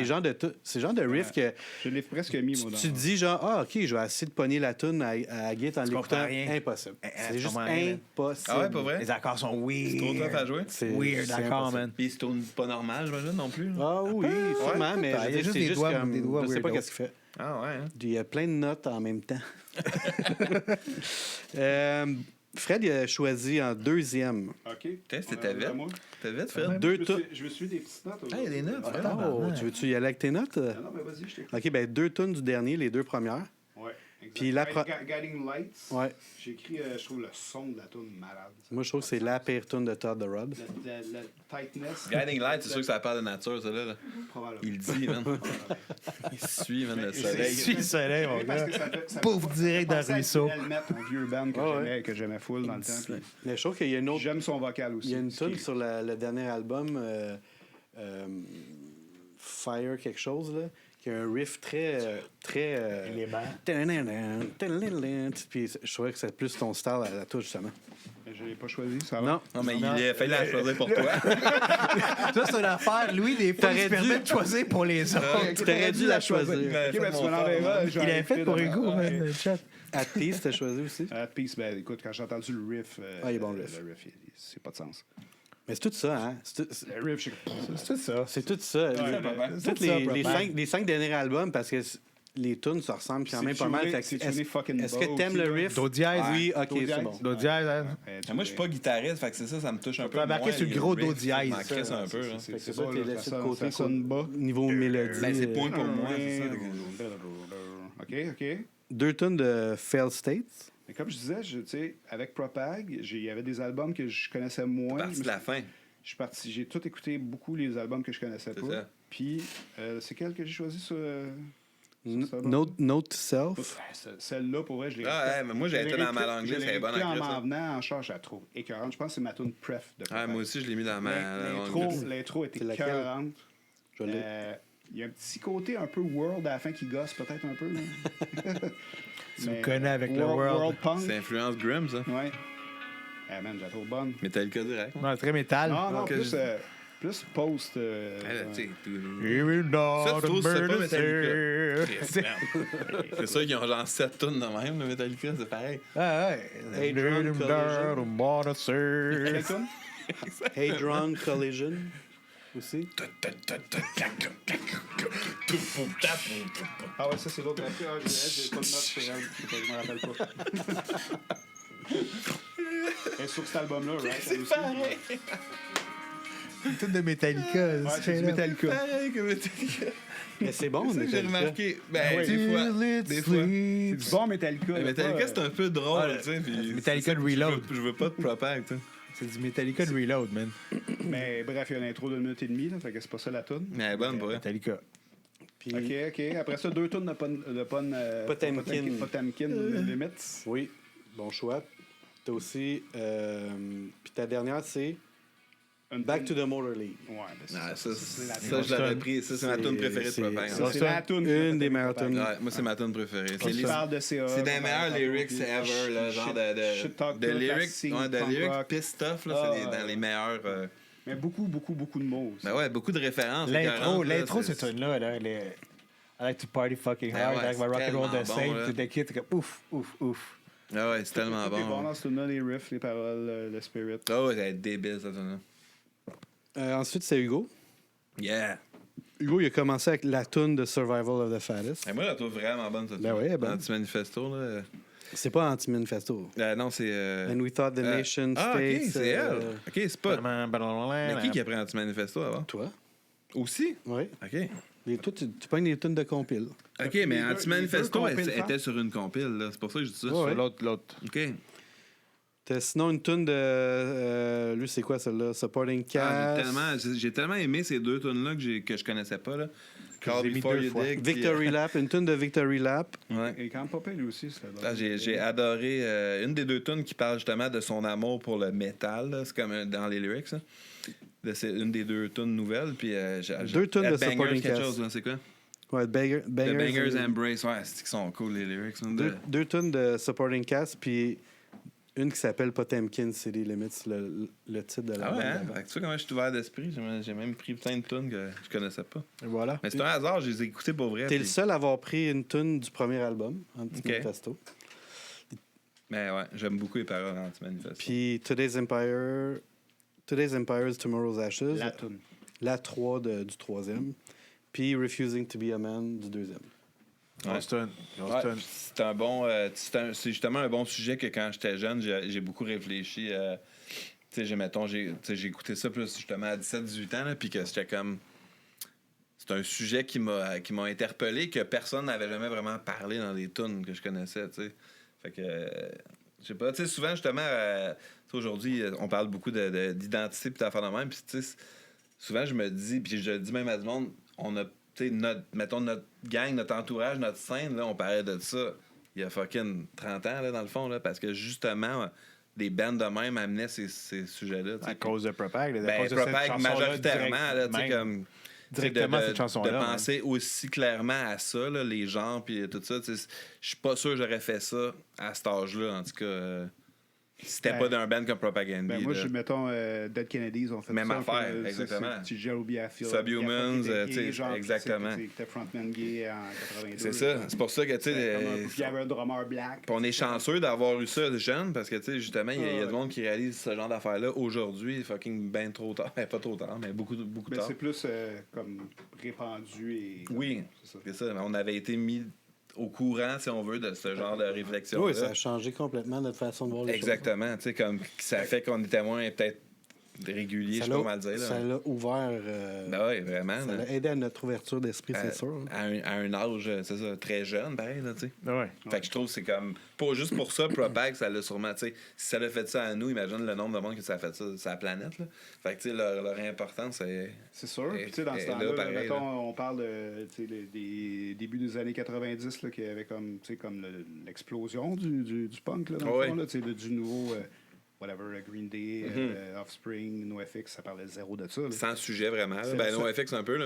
c'est genre de riff que Je l'ai presque mis, moi, dans... tu te dis genre, ah, OK, je vais essayer de pogner la tune à Git en l'écoutant. comprends rien. Impossible. Tu C'est juste comprends rien, man. impossible. Ah ouais, pas vrai? Les accords sont weird. C'est trop tough à jouer. C'est- Weird c'est d'accord, impossible. man. Puis il se tourne pas normal, j'imagine, non plus. Ah oui, sûrement, mais peut-être. je Il y a veux dire, juste c'est des juste doigts- comme... des doigts je sais pas weirdo. qu'est-ce qu'il fait. Ah ouais, hein? Il y a plein de notes en même temps. Fred, il a choisi en 2e. OK. C'était vite. T'es vite, Fred? Ouais. Deux tunes. Je me suis des petites notes. Ah, il y a des notes, Ah, vraiment. Oh, tu veux-tu y aller avec tes notes? non, mais vas-y, je t'écoute. OK, ben 2 tunes du dernier, les 2 premières. Ouais, exact. Puis la Guiding Lights. Ouais. J'ai écrit, je trouve, le son de la tune malade. Moi, je trouve que c'est la pire tune de Todd the Rod. Le tightness. Guiding Light, c'est sûr que ça parle de nature, ça, là. Probablement. Il le dit, man. Il suit, man, le Je soleil. suis le soleil, mon Parce gars. que ça Pouf, direct dans le penser à ruisseau. Helmet, un vieux band que j'aimais full dans le temps. puis Mais je trouve qu'il y a une autre... J'aime son vocal aussi. Il y a une Ce qui tune est- sur le dernier album, Fire quelque chose, là, qui a un riff très. Puis je trouvais que c'est plus ton style à la touche, justement. Je l'ai pas choisi, ça va. Non. Non, mais il a fallu la choisir pour toi. Ça, c'est une affaire. Louis, des fois, il se permet de choisir pour les autres. Tu aurais dû la choisir. Ok, ben tu me l'enverras. Il avait fait pour Hugo, man, le chat. At Peace, t'as choisi aussi. At Peace, ben écoute, quand j'ai entendu le riff, il est bon, le riff. c'est pas de sens. Mais c'est tout ça, hein? Le riff, C'est ça. C'est tout ça. Toutes les 5 derniers albums, parce que les tunes se ressemblent quand même pas mal. Est-ce que t'aimes le riff? Do dièse. Oui, ok, Do c'est dièse. bon. Do dièse, hein. Moi, je suis pas guitariste, fait que c'est ça me touche un peu. embarquer sur le gros do dièse, Ça m'en crisse un peu. Hein. C'est ça, t'es laissé de côté. Ça sonne bas. Niveau mélodie. Ben, c'est point pour moi, c'est ça. OK. 2 tunes de Fail States. Mais comme je disais, tu sais, avec Propag, il y avait des albums que je connaissais moins. Partie de la fin. Je suis parti, j'ai tout écouté beaucoup les albums que je connaissais C'est pas. ça. Puis, c'est quel que j'ai choisi sur Note to Self. Celle-là, pour vrai, je l'ai Ah, ouais, mais moi, j'ai été dans ma langue, je c'est l'ai bonne écouté en en crise, m'en ça. venant en charge, je la trouve écœurante. Je pense que c'est ma tune pref de Ah, Propag. moi aussi, je l'ai mis dans ma L'intro était C'est laquelle? écœurante. Je l'ai. Il y a un petit côté un peu world à la fin qui gosse peut-être un peu. Tu me connais avec le world. Punk. C'est influence Grimm, ça. Ouais. Ah man, j'ai la trouve bonne. Metallica direct. Non, très métal. Non, que plus, plus post. Ah, là, tu sais, Even Ça, though tu trouves, the c'est pas bird is Metallica. there. Chris, merde. C'est sûr qu'ils ont genre 7 tonnes de même, le Metallica, c'est pareil. Ah ouais. Hadron Collision. Quelle tune? Hadron Collision aussi. Ah ouais, ça c'est l'autre. J'ai pas de notes sur elle. Je me rappelle pas. Elle est sur cet album-là, right? C'est pareil. Tout de Metallica. Ouais, c'est du Metallica. Pareil que Metallica. Mais c'est bon, C'est ça que j'ai Metallica. remarqué. Ben, des fois. C'est du bon Metallica. Mais Metallica, c'est un peu drôle, tu sais. puis Metallica de Reload. Je veux pas de propag, tu sais. C'est du Metallica de Reload, man. Mais bref, il y a une intro de 1 minute et demie, là, fait que c'est pas ça la tune. Mais elle est bonne, pour vrai. Metallica. Puis, Ok. Après ça, 2 tunes de Potemkin. Potemkin Limits. oui, bon choix. T'as aussi. Puis ta dernière, c'est Back to the Motor League. Ouais, mais Ah, ça, ça, je l'avais pris. Ça, c'est ma tune préférée de c'est- propag. ça, c'est la tune. Une des meilleures tunes. Ouais, moi, c'est ma tune préférée. Tu parles de CA. C'est des meilleurs lyrics ever, là, genre de lyrics, de lyrics pissed off, là, c'est dans les meilleurs. Mais beaucoup de mots. Ben ouais, beaucoup de références. L'intro, écœurantes, là, cette tune-là, là, elle est... I like to party fucking Ah hard, ouais, I like my c'est rock and roll tellement the bon, same, là. tout the kid, c'est comme ouf. Ah ouais, c'est tellement C'est bon bon. dans ce tune-là, les riffs, les paroles, le spirit. Ah ouais, elle est débile, cette tune-là. Ensuite, c'est Hugo. Yeah! Hugo, il a commencé avec la tune de Survival of the Fattest. Et moi, je la trouve vraiment bonne, cette Ben tune. ouais, elle est bonne. Anti-manifesto, là. C'est pas Anti-Manifesto. Non, c'est. And we thought the nation Ah, states. ok, c'est elle. Ok, c'est pas. Mais Mais qui a pris Anti-manifesto avant? Toi. Aussi? Oui. Ok. Toi, tu pognes des tunes de compile. Ok, mais Anti-manifesto, les deux elle compiles était sur une compile, là. C'est pour ça que je dis ça. Ouais. L'autre. Ok. T'as sinon une tune de. Lui, c'est quoi celle-là? Supporting Ah, Cast. j'ai tellement aimé ces deux tunes-là que je connaissais pas, là. Call j'ai mis Before 2 You fois. Dig. Victory Lap. Une tune de Victory Lap. Ouais. Et quand Popé, lui aussi, c'était bon. Ah, j'ai adoré une des deux tunes qui parle justement de son amour pour le métal. là. C'est comme dans les lyrics. Ça. C'est une des deux tunes nouvelles. Puis, Deux tunes de Headbangers, Supporting quelque Cast. chose, là, c'est quoi? Ouais, The Bangers and- Embrace. Ouais, c'est qu'ils sont cool, les lyrics. Hein, Deux tunes de Supporting Cast, puis une qui s'appelle Potemkin City Limits, le titre de la Ah ouais, bande hein? d'avant. Fait que tu vois comment je suis ouvert d'esprit. J'ai même pris plein de tunes que je connaissais pas. Et voilà. Mais c'est un hasard, je les ai écoutées pour vrai. T'es le puis- seul à avoir pris une tune du premier album, Anti-Manifesto. Mais ouais, j'aime beaucoup les paroles anti-manifesto. Puis Today's Empire is Tomorrow's Ashes. La tune. La 3 du troisième. Puis Refusing to be a Man du deuxième. Ouais. Ouais, c'est un bon. C'est justement un bon sujet que quand j'étais jeune, j'ai beaucoup réfléchi. Tu sais, mettons, j'ai écouté ça plus justement à 17-18 ans, là, puis que c'était comme. C'est un sujet qui m'a interpellé, que personne n'avait jamais vraiment parlé dans des tunes que je connaissais, tu sais. Fait que. Je sais pas, tu sais, souvent, justement, tu sais, aujourd'hui, on parle beaucoup d'identité puis d'affaires de même, puis tu sais, souvent, je me dis, puis je le dis même à du monde, on a. Tu sais, mettons, notre gang, notre entourage, notre scène, là, on parlait de ça il y a fucking 30 ans, là, dans le fond, là, parce que justement, des bands de même amenaient ces sujets-là. À cause de Propag. Ben, Propag majoritairement, là, tu sais, comme. directement cette chanson-là. De penser aussi clairement à ça, là, les genres puis tout ça. Je suis pas sûr que j'aurais fait ça à cet âge-là, en tout cas. Si c'était pas d'un band comme Propaganda. Ben moi, mettons, Dead Kennedys ont fait même ça. affaire, exactement. Tu Jeremy Affield. Subhumans, exactement. C'était frontman gay en 92. C'est ça. C'est pour ça que, tu sais. Il y avait un drummer black. On est chanceux d'avoir eu ça jeune parce que, tu sais, justement, il y a du monde qui réalise ce genre d'affaires-là aujourd'hui, fucking ben trop tard. Ben, pas trop tard, mais beaucoup Mais tard. c'est plus comme répandu et. Oui, c'est ça. On avait été mis au courant, si on veut, de ce genre de réflexion. Oui, ça a changé complètement notre façon de voir les choses. Exactement. Tu sais, comme ça fait qu'on était moins peut-être régulier, je sais pas comment le dire. Là. Ça l'a ouvert. Ben oui, vraiment. Ça l'a aidé à notre ouverture d'esprit, c'est sûr. À un âge, c'est ça, très jeune, pareil, là, tu sais. Ouais. Fait que je trouve que c'est comme. Pas juste pour ça, Propag, ça l'a sûrement. Tu sais, si ça l'a fait ça à nous, imagine le nombre de monde que ça a fait ça sur la planète, là. Fait que, tu sais, leur importance, c'est sûr. Puis, tu sais, dans ce temps-là, mettons, on parle des débuts des années 90, là, qui avait comme, tu sais, comme l'explosion du punk, là, dans le fond, là, tu sais, du nouveau. Whatever, Green Day, Offspring, NoFX, ça parlait zéro de ça. Là. Sans sujet vraiment. Ben, NoFX un peu, là,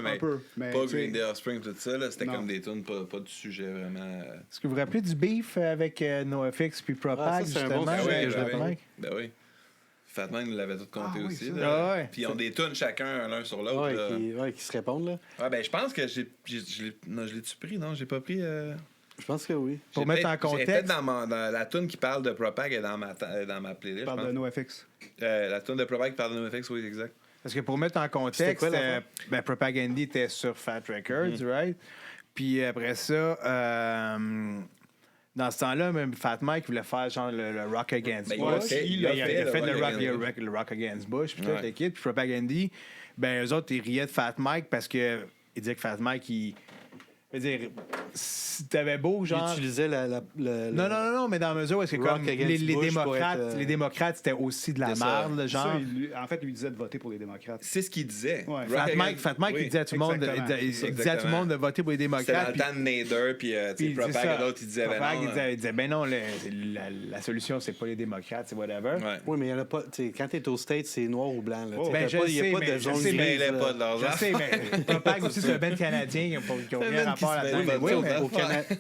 mais pas Green Day, Offspring, tout ça. C'était comme des tunes, pas du sujet vraiment. Est-ce que vous vous rappelez du beef avec NoFX puis Propag, c'est un justement? bon sujet, Ben oui. Fat Mike nous l'avait tout compté aussi. Puis ils ont des tunes chacun l'un sur l'autre. Qui se répondent, là. Ouais, ben je pense que je l'ai-tu pris? Non, j'ai pas pris... Je pense que oui. Pour mettre en contexte... Peut-être dans la tune qui parle de Propag est dans ma playlist. Parle de NoFX. La tune de Propag qui parle de NoFX, oui, exact. Parce que pour mettre en contexte, Propaganda était sur Fat Records, right? Puis après ça, dans ce temps-là, même Fat Mike voulait faire genre le Rock Against Bush. Il a fait le Rock Against Bush, puis toute l'équipe. Puis Propaganda, ben eux autres, ils riaient de Fat Mike parce que ils disaient que Fat Mike, je veux dire, si t'avais beau, genre... Il utilisait Non, mais dans la mesure où est-ce que comme les démocrates, c'était aussi de la merde, genre... En fait, lui disait de voter pour les démocrates. C'est ce qu'il disait. Ouais. Fat Mike, il disait à tout le monde, de voter pour les démocrates. C'était dans le temps de Nader, puis Propag, l'autre, il disait... Il disait, ben non, la solution, c'est pas les démocrates, c'est whatever. Oui, mais il y en a pas... Quand t'es au State, c'est noir ou blanc. Ben, je sais, mais... Je sais, mais Propag aussi, c'est un band canadien qui ont rien rapport là-dedans.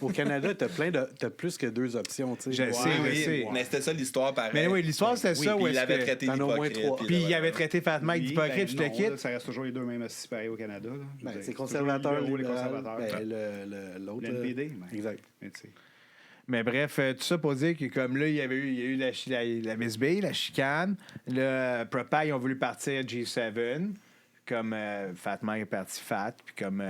Au Canada, t'as plus que 2 options. Je sais. Mais c'était ça l'histoire, pareil. Mais oui, l'histoire, c'était ça. Il avait traité d'hypocrite. Puis il avait traité Fat Mike d'hypocrite, je te quitte. Ça reste toujours les deux mêmes aussi pareil au Canada. C'est conservateur, les conservateurs. L'autre. L'NPD. Exact. Mais bref, tout ça pour dire que comme là, il y a eu la misbille, la chicane. Le Propag, ils ont voulu partir G7. Comme Fat Mike est parti Fat, puis comme...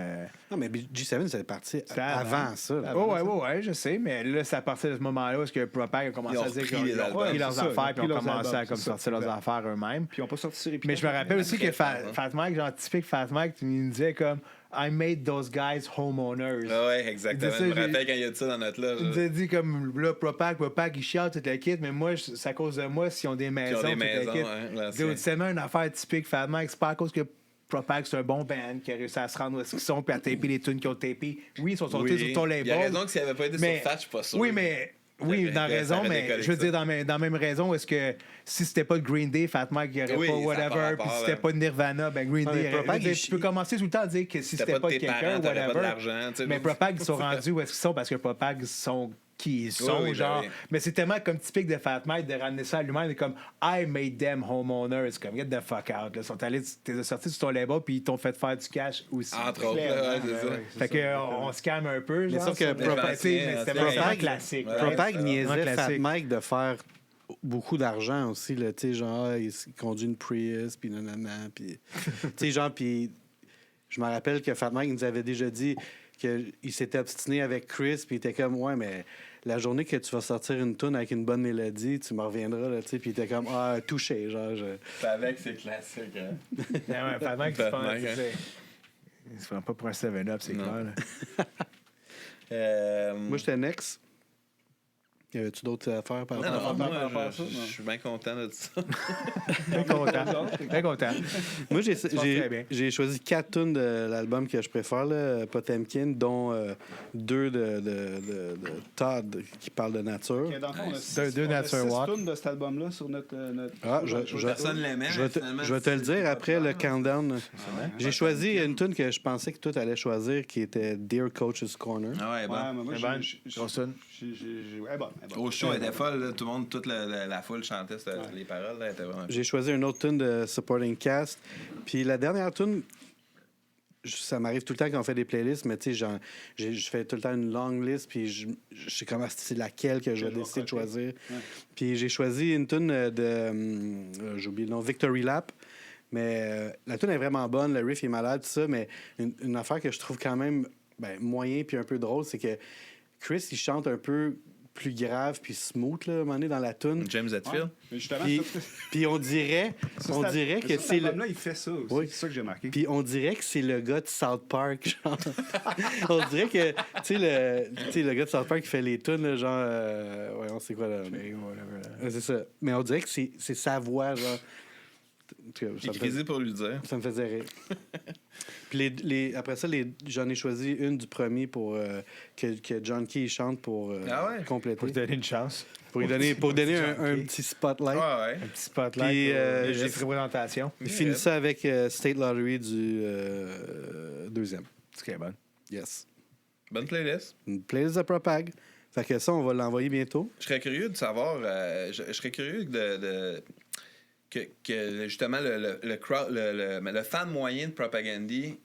Non, mais G7, c'est parti avant ça. Ouais, je sais, mais là, c'est à partir de ce moment-là où que Propag a commencé à dire qu'ils ont pris leurs affaires, puis ont commencé à sortir leurs affaires eux-mêmes. Puis ils n'ont pas sorti sur Mais je me rappelle aussi que Fat Mike, genre typique Fat Mike, il nous disait comme « I made those guys homeowners ». Ouais, exactement. Je me rappelle quand il y a dit ça dans notre loge. Il nous a dit comme là, Propag, il chiale toute la kit, mais moi, c'est à cause de moi s'ils ont des maisons. C'est tellement une affaire typique Fat Mike, c'est pas à cause que Propag, c'est un bon band qui a réussi à se rendre où ils sont puis à taper les tunes qui ont tapé. Oui, ils sont sortis sur ton label. Il a raison que s'il n'avait pas été sur Fat, je suis pas sûr. Oui, dans raison, mais je veux dire, dans la même raison, est-ce que si c'était pas de Green Day, Fat Mike, il n'y aurait pas whatever, puis si c'était pas de Nirvana, ben Green Day. Tu peux commencer tout le temps à dire que si c'était pas de quelqu'un, whatever. Mais Propag, ils sont rendus où est-ce qu'ils sont parce que Propag sont qui ils sont, genre. Mais c'est tellement comme typique de Fat Mike de ramener ça à lui-même, comme I made them homeowners, comme get the fuck out. Ils sont allés, t'es sorti sur ton label, puis ils t'ont fait faire du cash aussi. Entre autres, c'est ça. Fait qu'on se calme un peu, genre. Sauf que c'était vraiment classique. Propag niaisait Fat Mike de faire beaucoup d'argent aussi, là, tu sais, genre, il conduit une Prius, puis nanana, puis... tu sais, genre, puis... Je me rappelle que Fat Mike nous avait déjà dit qu'il s'était obstiné avec Chris, puis il était comme, ouais, mais la journée que tu vas sortir une tune avec une bonne mélodie, tu me reviendras, là, tu sais, puis il était comme, ah, touché, genre. Fat Mike, c'est classique, hein. Ouais, Fat Mike, tu penses, il se prend pas pour un 7-Up, c'est clair, là. Moi, j'étais next. Y avait-tu d'autres affaires par Non, rapport non, par rapport moi, à ça, non. je suis bien content de ça. Bien content. Bien content. Moi, très bien. j'ai choisi 4 tunes de l'album que je préfère, là, Potemkin, dont 2 de Todd qui parlent de nature. Ok, dans le fond, on a six- Deux on a Nature 6 Walk. tunes de cet album-là sur notre. Ah, Personne l'aimait. je vais te le dire après le countdown. J'ai choisi une tune que je pensais que toi t'allais choisir, qui était Dear Coach's Corner. Ah ouais, Ouais, bon. mais moi, Eh ben, j'ai- grosse tune. Ouais, bon. Au show, elle était folle. Là. Tout le monde, toute la foule chantait les paroles. Là, elle était vraiment... J'ai choisi une autre tune de Supporting Cast. Puis la dernière tune, ça m'arrive tout le temps quand on fait des playlists, mais tu sais, je fais tout le temps une long list, puis je sais comment c'est laquelle que je vais décider de choisir. Puis j'ai choisi une tune j'ai oublié le nom, Victory Lap. Mais la tune est vraiment bonne, le riff est malade, tout ça, mais une affaire que je trouve quand même moyen puis un peu drôle, c'est que Chris, il chante un peu plus grave puis smooth, là, à un moment donné, dans la tune. James Hetfield. Mais justement, Puis, ça- puis on dirait que cet c'est le... album-là, il fait ça aussi. Oui. C'est ça que j'ai marqué. Puis on dirait que c'est le gars de South Park, genre. On dirait que, tu sais, le gars de South Park qui fait les tunes, là, genre... ouais, on sait quoi, là. C'est ça. Mais on dirait que c'est sa voix, genre... En tout cas, ça me fait- Écrisé pour lui dire. ça me faisait rire. Puis après ça, j'en ai choisi une du premier pour que John Key chante pour Ah ouais? compléter. Pour te donner une chance. Pour lui donner John un Key. petit spotlight. Ouais. Un petit spotlight. Puis, J'ai j'ai- représentation. Il finit ça avec State Lottery du deuxième. Ce qui est bon. Yes. Bonne playlist. Une playlist de Propag. Fait que ça, on va l'envoyer bientôt. Je serais curieux de savoir... je serais curieux que justement le fan moyen de Propagandy,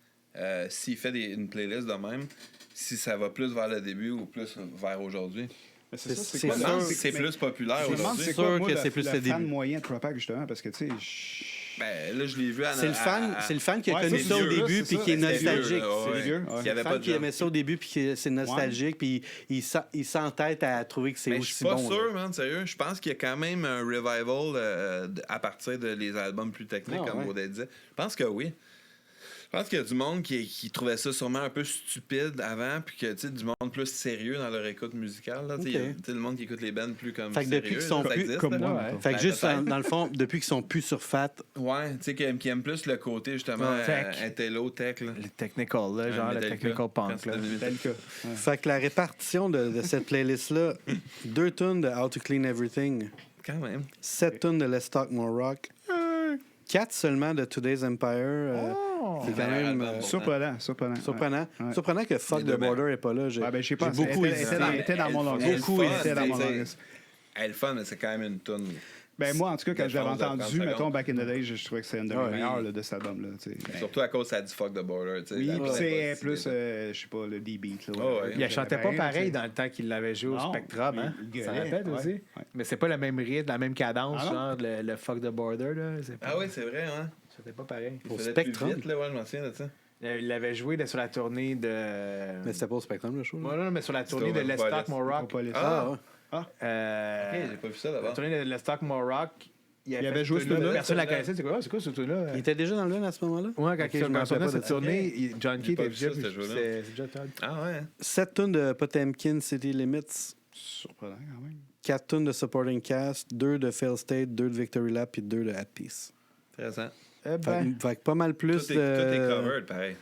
s'il fait une playlist de même, si ça va plus vers le début ou plus vers aujourd'hui. Mais c'est ça, c'est c'est quoi Je le- me demande si c'est mais- plus populaire Je me demande aujourd'hui. c'est Sûr quoi, moi, que c'est plus le le fan début. moyen de Propag, justement, parce que, tu sais... Ben, là, je l'ai vu à... C'est le fan qui a Ouais, connu c'est ça au vieux, début c'est puis ça. qui est C'était vieux, nostalgique. là, C'est ouais. vieux, ouais. Il y avait Fan pas de qui aimait ça au début puis que c'est nostalgique puis il s'entête à trouver que c'est Mais je aussi suis pas bon. sûr, là. man, sérieux. Je pense qu'il y a quand même un revival à partir de les albums plus techniques, Ah, comme ouais. Baudet disait. Je pense que oui. Je pense qu'il y a du monde qui trouvait ça sûrement un peu stupide avant, puis que, tu sais, du monde plus sérieux dans leur écoute musicale. Là, tu sais, il y a, tu sais, le monde qui écoute les bands plus comme Fait que sérieux. depuis qu'ils sont là, ça plus- existe, comme là. moi, Ouais. mettons. Fait que Ben, juste peut-être. dans le fond, depuis qu'ils sont plus sur Fat, Ouais, tu sais, qui aiment plus le côté, justement, Tech. intello, tech, là. Le technical, là, genre le Metallica. technical Quand punk. c'était Là. devenu Metallica. fait que la répartition de cette playlist-là, 2 tunes de How to Clean Everything, Quand même. 7 tunes de Let's Talk More Rock, 4 seulement de Today's Empire. C'est quand Meilleur même album. Surprenant. surprenant. Ouais. Surprenant que Fuck Les the deux Border n'est pas là. J'ai Ouais, ben, je sais pas. j'ai beaucoup Elle hésité. était dans mon long Elle est list. fun, Elle était dans mon c'est- long list. Elle est le fun, mais c'est quand même une toune. Ben, moi, en tout cas, quand je l'avais Défense de 30 entendu, secondes. mettons, Back in the Day, je trouvais que c'est une de mes Ouais. meilleures là, de cet album-là. Tu sais. Surtout à cause ça dit fuck the border. Tu sais, Oui, la puis toune est c'est pas si plus, bien. je sais pas, le D-Beat. là, Oh, whatever. ouais. Il ne chantait pas Bien, pareil tu sais. dans le temps qu'il l'avait joué au Non, Spectrum. Hein? il Ça gueulait, rappelle ouais, aussi. ouais. Mais c'est pas le même rythme, la même cadence, Ah non? genre le Fuck the Border. Là. C'est pas, Ah oui, c'est vrai, hein. C'était pas pareil. Il Au faisait Spectrum? plus vite, là, ouais, je m'en souviens de ça. Il l'avait joué sur la tournée de. Mais c'était pas au Spectrum, le show. là? Ouais, non, mais sur la tournée de au Let's Metropolis. Talk More Rock. Metropolis. Ah, ouais. Ok, j'ai pas vu ça La d'abord. tournée de Let's Talk More Rock. Il avait fait joué cette ce tune-là. Personne la connaissait. C'est quoi ce tune-là? Il était déjà dans le band à ce moment-là? Ouais, quand Ok, il je me rappelle pas de cette ça. tournée, John Key J'ai pas était vu ça, déjà. ce jeu-là. C'est déjà Todd. Ah ouais. 7 tunes de Potemkin City Limits, Surprenant, quand même. 4 tunes de Supporting Cast, 2 de Fail State, 2 de Victory Lap puis 2 de At Peace. Intéressant. Fait que pas mal plus Tout est de... covered, pareil.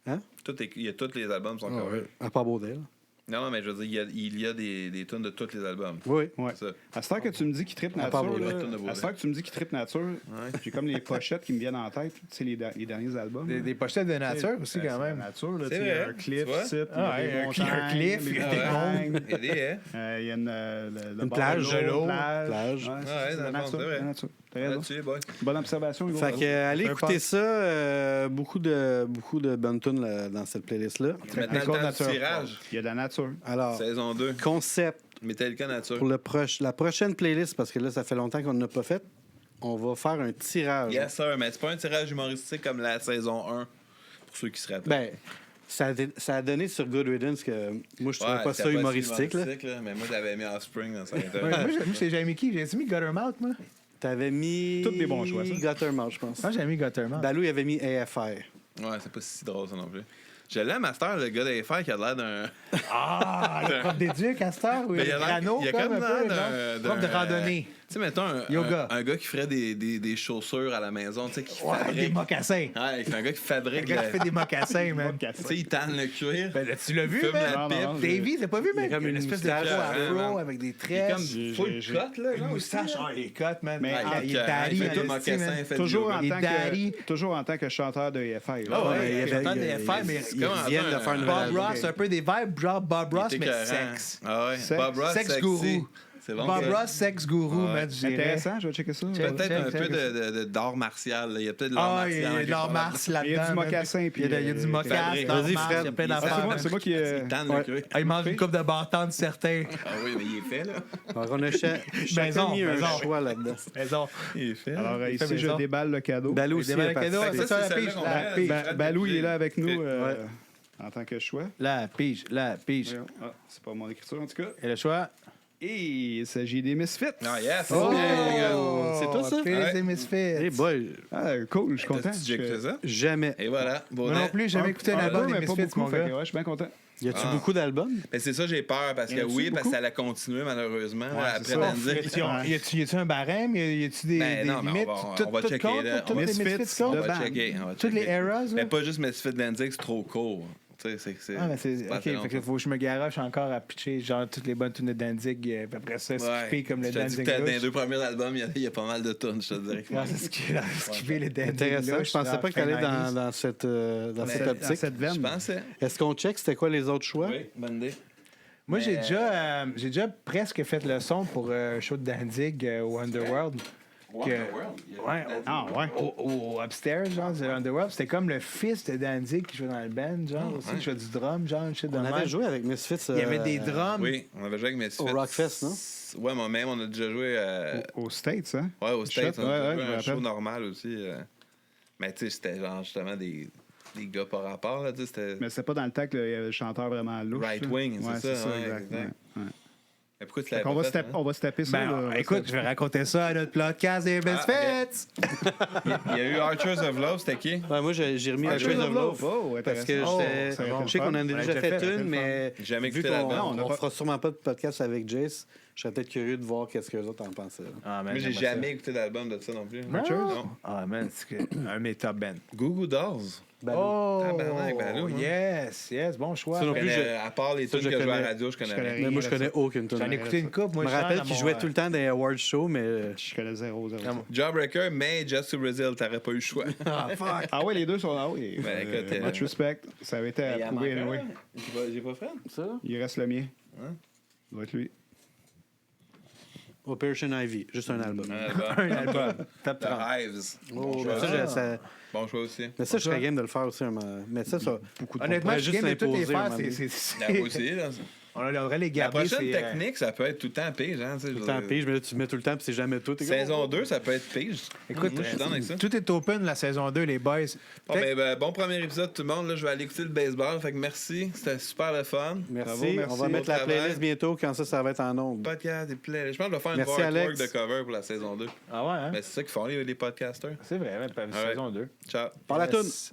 Hein? Il y a tous les albums sont Ah, covered. ouais. À part Baudel. Non, mais je veux dire, il y a des tunes de tous les albums. Oui. Ouais. C'est ça. À ce temps que tu me dis qu'il trippe À part nature, Baudelaire, là, tonne de Baudelaire. à ce temps que tu me dis qu'il trippe nature, j'ai comme les pochettes qui me viennent en tête, tu sais, les derniers albums. Des pochettes de nature aussi, quand même. Nature, là, C'est tu sais, il y a vrai, un cliff, tu vois. ici, Ah, il y a des un montagnes, cliff, il y a des montagnes. Il y a des haies. Il y a Une plage de de l'eau. plage. Plage. Ouais, Ouais, c'est dans la le fond, nature. c'est vrai. la nature. T'as raison. Là-dessus, boy. Bonne observation, Hugo. Fait que allez Un écouter pas. ça. Beaucoup de bonnes tunes là, dans cette playlist-là. Maintenant, le temps nature. du tirage. Il y a de la nature. Alors, Saison 2. concept Metallica Nature. pour la prochaine playlist, parce que là, ça fait longtemps qu'on n'a pas fait, on va faire un tirage. Yes, sir. Mais c'est pas un tirage humoristique comme la saison 1, pour ceux qui se rappellent. Ben, ça a donné sur Good Riddance que moi, je trouvais Ouais, pas c'était ça si humoristique. Là. Mais moi, j'avais mis Offspring dans ça. Ouais, moi, j'ai mis qui? J'ai mis Guttermouth, moi. T'avais mis... Tous des bons choix, ça. Guttermouth, je pense. Moi, j'ai mis Guttermouth. Balou, il avait mis AFI. Ouais, c'est pas si drôle, ça non plus. Je l'aime, Master, le gars des fers qui a l'air d'un. Ah, le prof d'éduc, à cette heure, ou Mais le grano, il y a comme comme un peu, l'air non? Prof de randonnée. Tu sais, mettons Yoga. un gars qui ferait des chaussures à la maison, tu sais, qui Ouais, des fabrique. mocassins. Ouais, c'est un gars qui Le fabrique. gars qui fait des mocassins, man. Tu sais, il tanne le cuir. Ben, là, tu l'as vu, fume man? la Non, non, pipe. Davey, t'as pas vu, man? Il y a comme une espèce de moustache, gros hein, afro man. avec des Il est tresses. comme full cut, là. Une moustache, ah, il est cut, man. Mais il est daddy, il fait man, des mocassins, man. il fait Toujours du en, yoga. Et Daddy. toujours en tant que chanteur de EFI. Ah ouais, il y avait- avait il y des a- femmes, mais c'est comme Ils viennent de faire une Bob nouvelle Ross, un peu des vibes, genre Bob Ross, Il était mais écœurant. sexe. Ah ouais. Sexe. Bob Ross, Sex sexy. guru. C'est bon. Bob ça. Ross, sex guru, Ouais. man, je dirais. Intéressant, je vais checker ça. Check. Peut-être un check. peu d'art martial. Là. Il y a peut-être de l'art Ah, il y martial. a de l'art mars là-dedans. Il y a du man. mocassin, puis, Il y a du mocassin, fabrique. l'art Vas-y, mars, Fred. il y a plein Il d'affaires. c'est moi, man. c'est moi qui. Il tanne le cuir. Ah, il mange une coupe de bâton de certains. Ah oui, mais il est fait, là. Alors, on a chacun Maison, mis un maison. choix là-dedans. Maison. Il est fait. Alors, fait ici, je maison. déballe le cadeau. Balou aussi. Des balles a cadeaux, participé. c'est ça, la c'est pige. celle-là qu'on La met. pige. Balou, il est là avec nous Ouais. en tant que choix. La pige, la pige. Voyons. Ah, c'est pas mon écriture, en tout cas. Et le choix? Et il s'agit des Misfits. Ah, yes. Oh! Oh! C'est toi, ça? Pige Ouais. et Misfits. Hey boy, Ah, cool, je suis content. T'as-tu déjà écouté ça? jamais. Et voilà. Moi non plus, j'ai jamais écouté l'album des mais pas Misfits, beaucoup, mon fait que, gars. ouais, je suis bien content. Y a-tu Ah. beaucoup d'albums? Mais c'est ça, j'ai peur parce Y que en a-tu oui, parce beaucoup? que ça a continué malheureusement là, après c'est ça. Danzig. Y a-tu un barème? Y a-tu des Ben non, mais limites? on va checker, là. Toutes les Misfits, Misfits On comptent? de va band. checker. On va Toutes les checker. eras, là? Mais pas juste Misfits Danzig, c'est trop court. Tu sais, c'est. Ah, mais c'est. pas Ok, assez fait longtemps. que faut que je me garoche encore à pitcher, genre, toutes les bonnes tunes de Danzig, puis après ça, skipper comme le Je te dis Danzig que dans les Lush. 2 premiers albums, il y a pas mal de tunes, je te dirais. Non, c'est skipper les Danzig Intéressant. Lush, Je pensais genre, pas que t'allais fin dans, 90s. dans cette Dans optique. cette Je veine. pensais. Est-ce qu'on check c'était quoi les autres choix? Oui, bonne idée. Moi, j'ai Mais- déjà presque fait le son pour un show de Danzig au Underworld. Ouais, Ah, ouais. au Upstairs, genre, du Underworld. C'était comme le fils de Danzig qui jouait dans le band, genre, aussi, qui jouait du drum, genre, une shit de On même. avait joué avec Misfits. Il y avait des drums. Oui, on avait joué avec Misfits. Au Rockfest, non? Ouais, moi-même, on a déjà joué Aux States, hein? ouais, au States. Shot, On a ouais, déjà je joué me un show rappelle. normal aussi. Mais tu sais, c'était genre justement des gars par rapport. Là, tu sais, c'était Mais c'est pas dans le temps qu'il y avait le chanteur vraiment louche. Right là. Wing, Ouais, c'est ça, ouais, exact. exact. Ouais. Mais pourquoi tu Fait l'avais qu'on pas va se fait, taper- on va se taper ça. Ben, là. écoute, je vais raconter ça à notre podcast des Misfits. Il y a eu Archers of Love, c'était qui? Ouais, moi, j'ai remis Ah, Archers of Love. Oh, Parce que intéressant. j'étais- ça aurait été je sais le qu'on en fun. a déjà fait une, mais J'ai jamais vu écouté qu'on l'album. on fera sûrement pas de podcast avec Jace, je serais peut-être curieux de voir qu'est-ce que les autres en pensaient. là. Ah, man, Moi, j'ai j'aimerais ça. jamais écouté d'album de ça non plus. Non? Ah, man, c'est un de mes top bands. Goo Goo Dolls. Oh, Tabarnak, Balou, hein. yes, bon choix. Ça non Je plus, connais- à part les ça, tunes je que je jouais à connais. la radio, je connais connais rien. rien. Mais moi, je connais aucune tune. J'en ai écouté une coupe, moi, Je me rappelle qu'il jouait tout le temps dans les award shows, mais Je connais 0-0. Jawbreaker, mais Just to Brazil, t'aurais pas eu le choix. Ah, fuck. Ah ouais, les deux sont là. Oui. Ben, écoute, Much respect. Ça avait été approuvé, anyway. J'ai pas fait. ça, Il reste le mien. Hein? Ça doit être lui. Operation Ivy, juste un album. Un album. Top The 30. Hives. Oh, Bon mais choix. ça, Bon choix aussi. mais ça, je serais game de le faire aussi. Mais ça, beaucoup de Honnêtement, on je suis pourrait game de toutes les l'imposer un faire. moment donné. La moi aussi, là. On devrait les La garder. prochaine c'est, technique, ça peut être tout le temps pige, hein. Tout le temps pige, mais là, tu mets tout le temps, puis c'est jamais tout. T'es comme, Saison 2, ça peut être pige. Écoute, moi, je suis down avec ça. tout est open la saison 2, les boys. Bon, bon premier épisode, tout le monde. Là, je vais aller écouter le baseball. Fait que merci. C'était super le fun. Merci. Bravo, On va merci. mettre la Bon playlist travail. bientôt quand ça va être en ondes. Podcast et play. Je pense que je vais faire une Merci, artwork Alex. de cover pour la saison 2. Ah ouais, hein? Mais c'est ça qu'ils font, les podcasters. C'est vrai, même pas Ouais. saison 2. Ciao. Par la toune. Yes.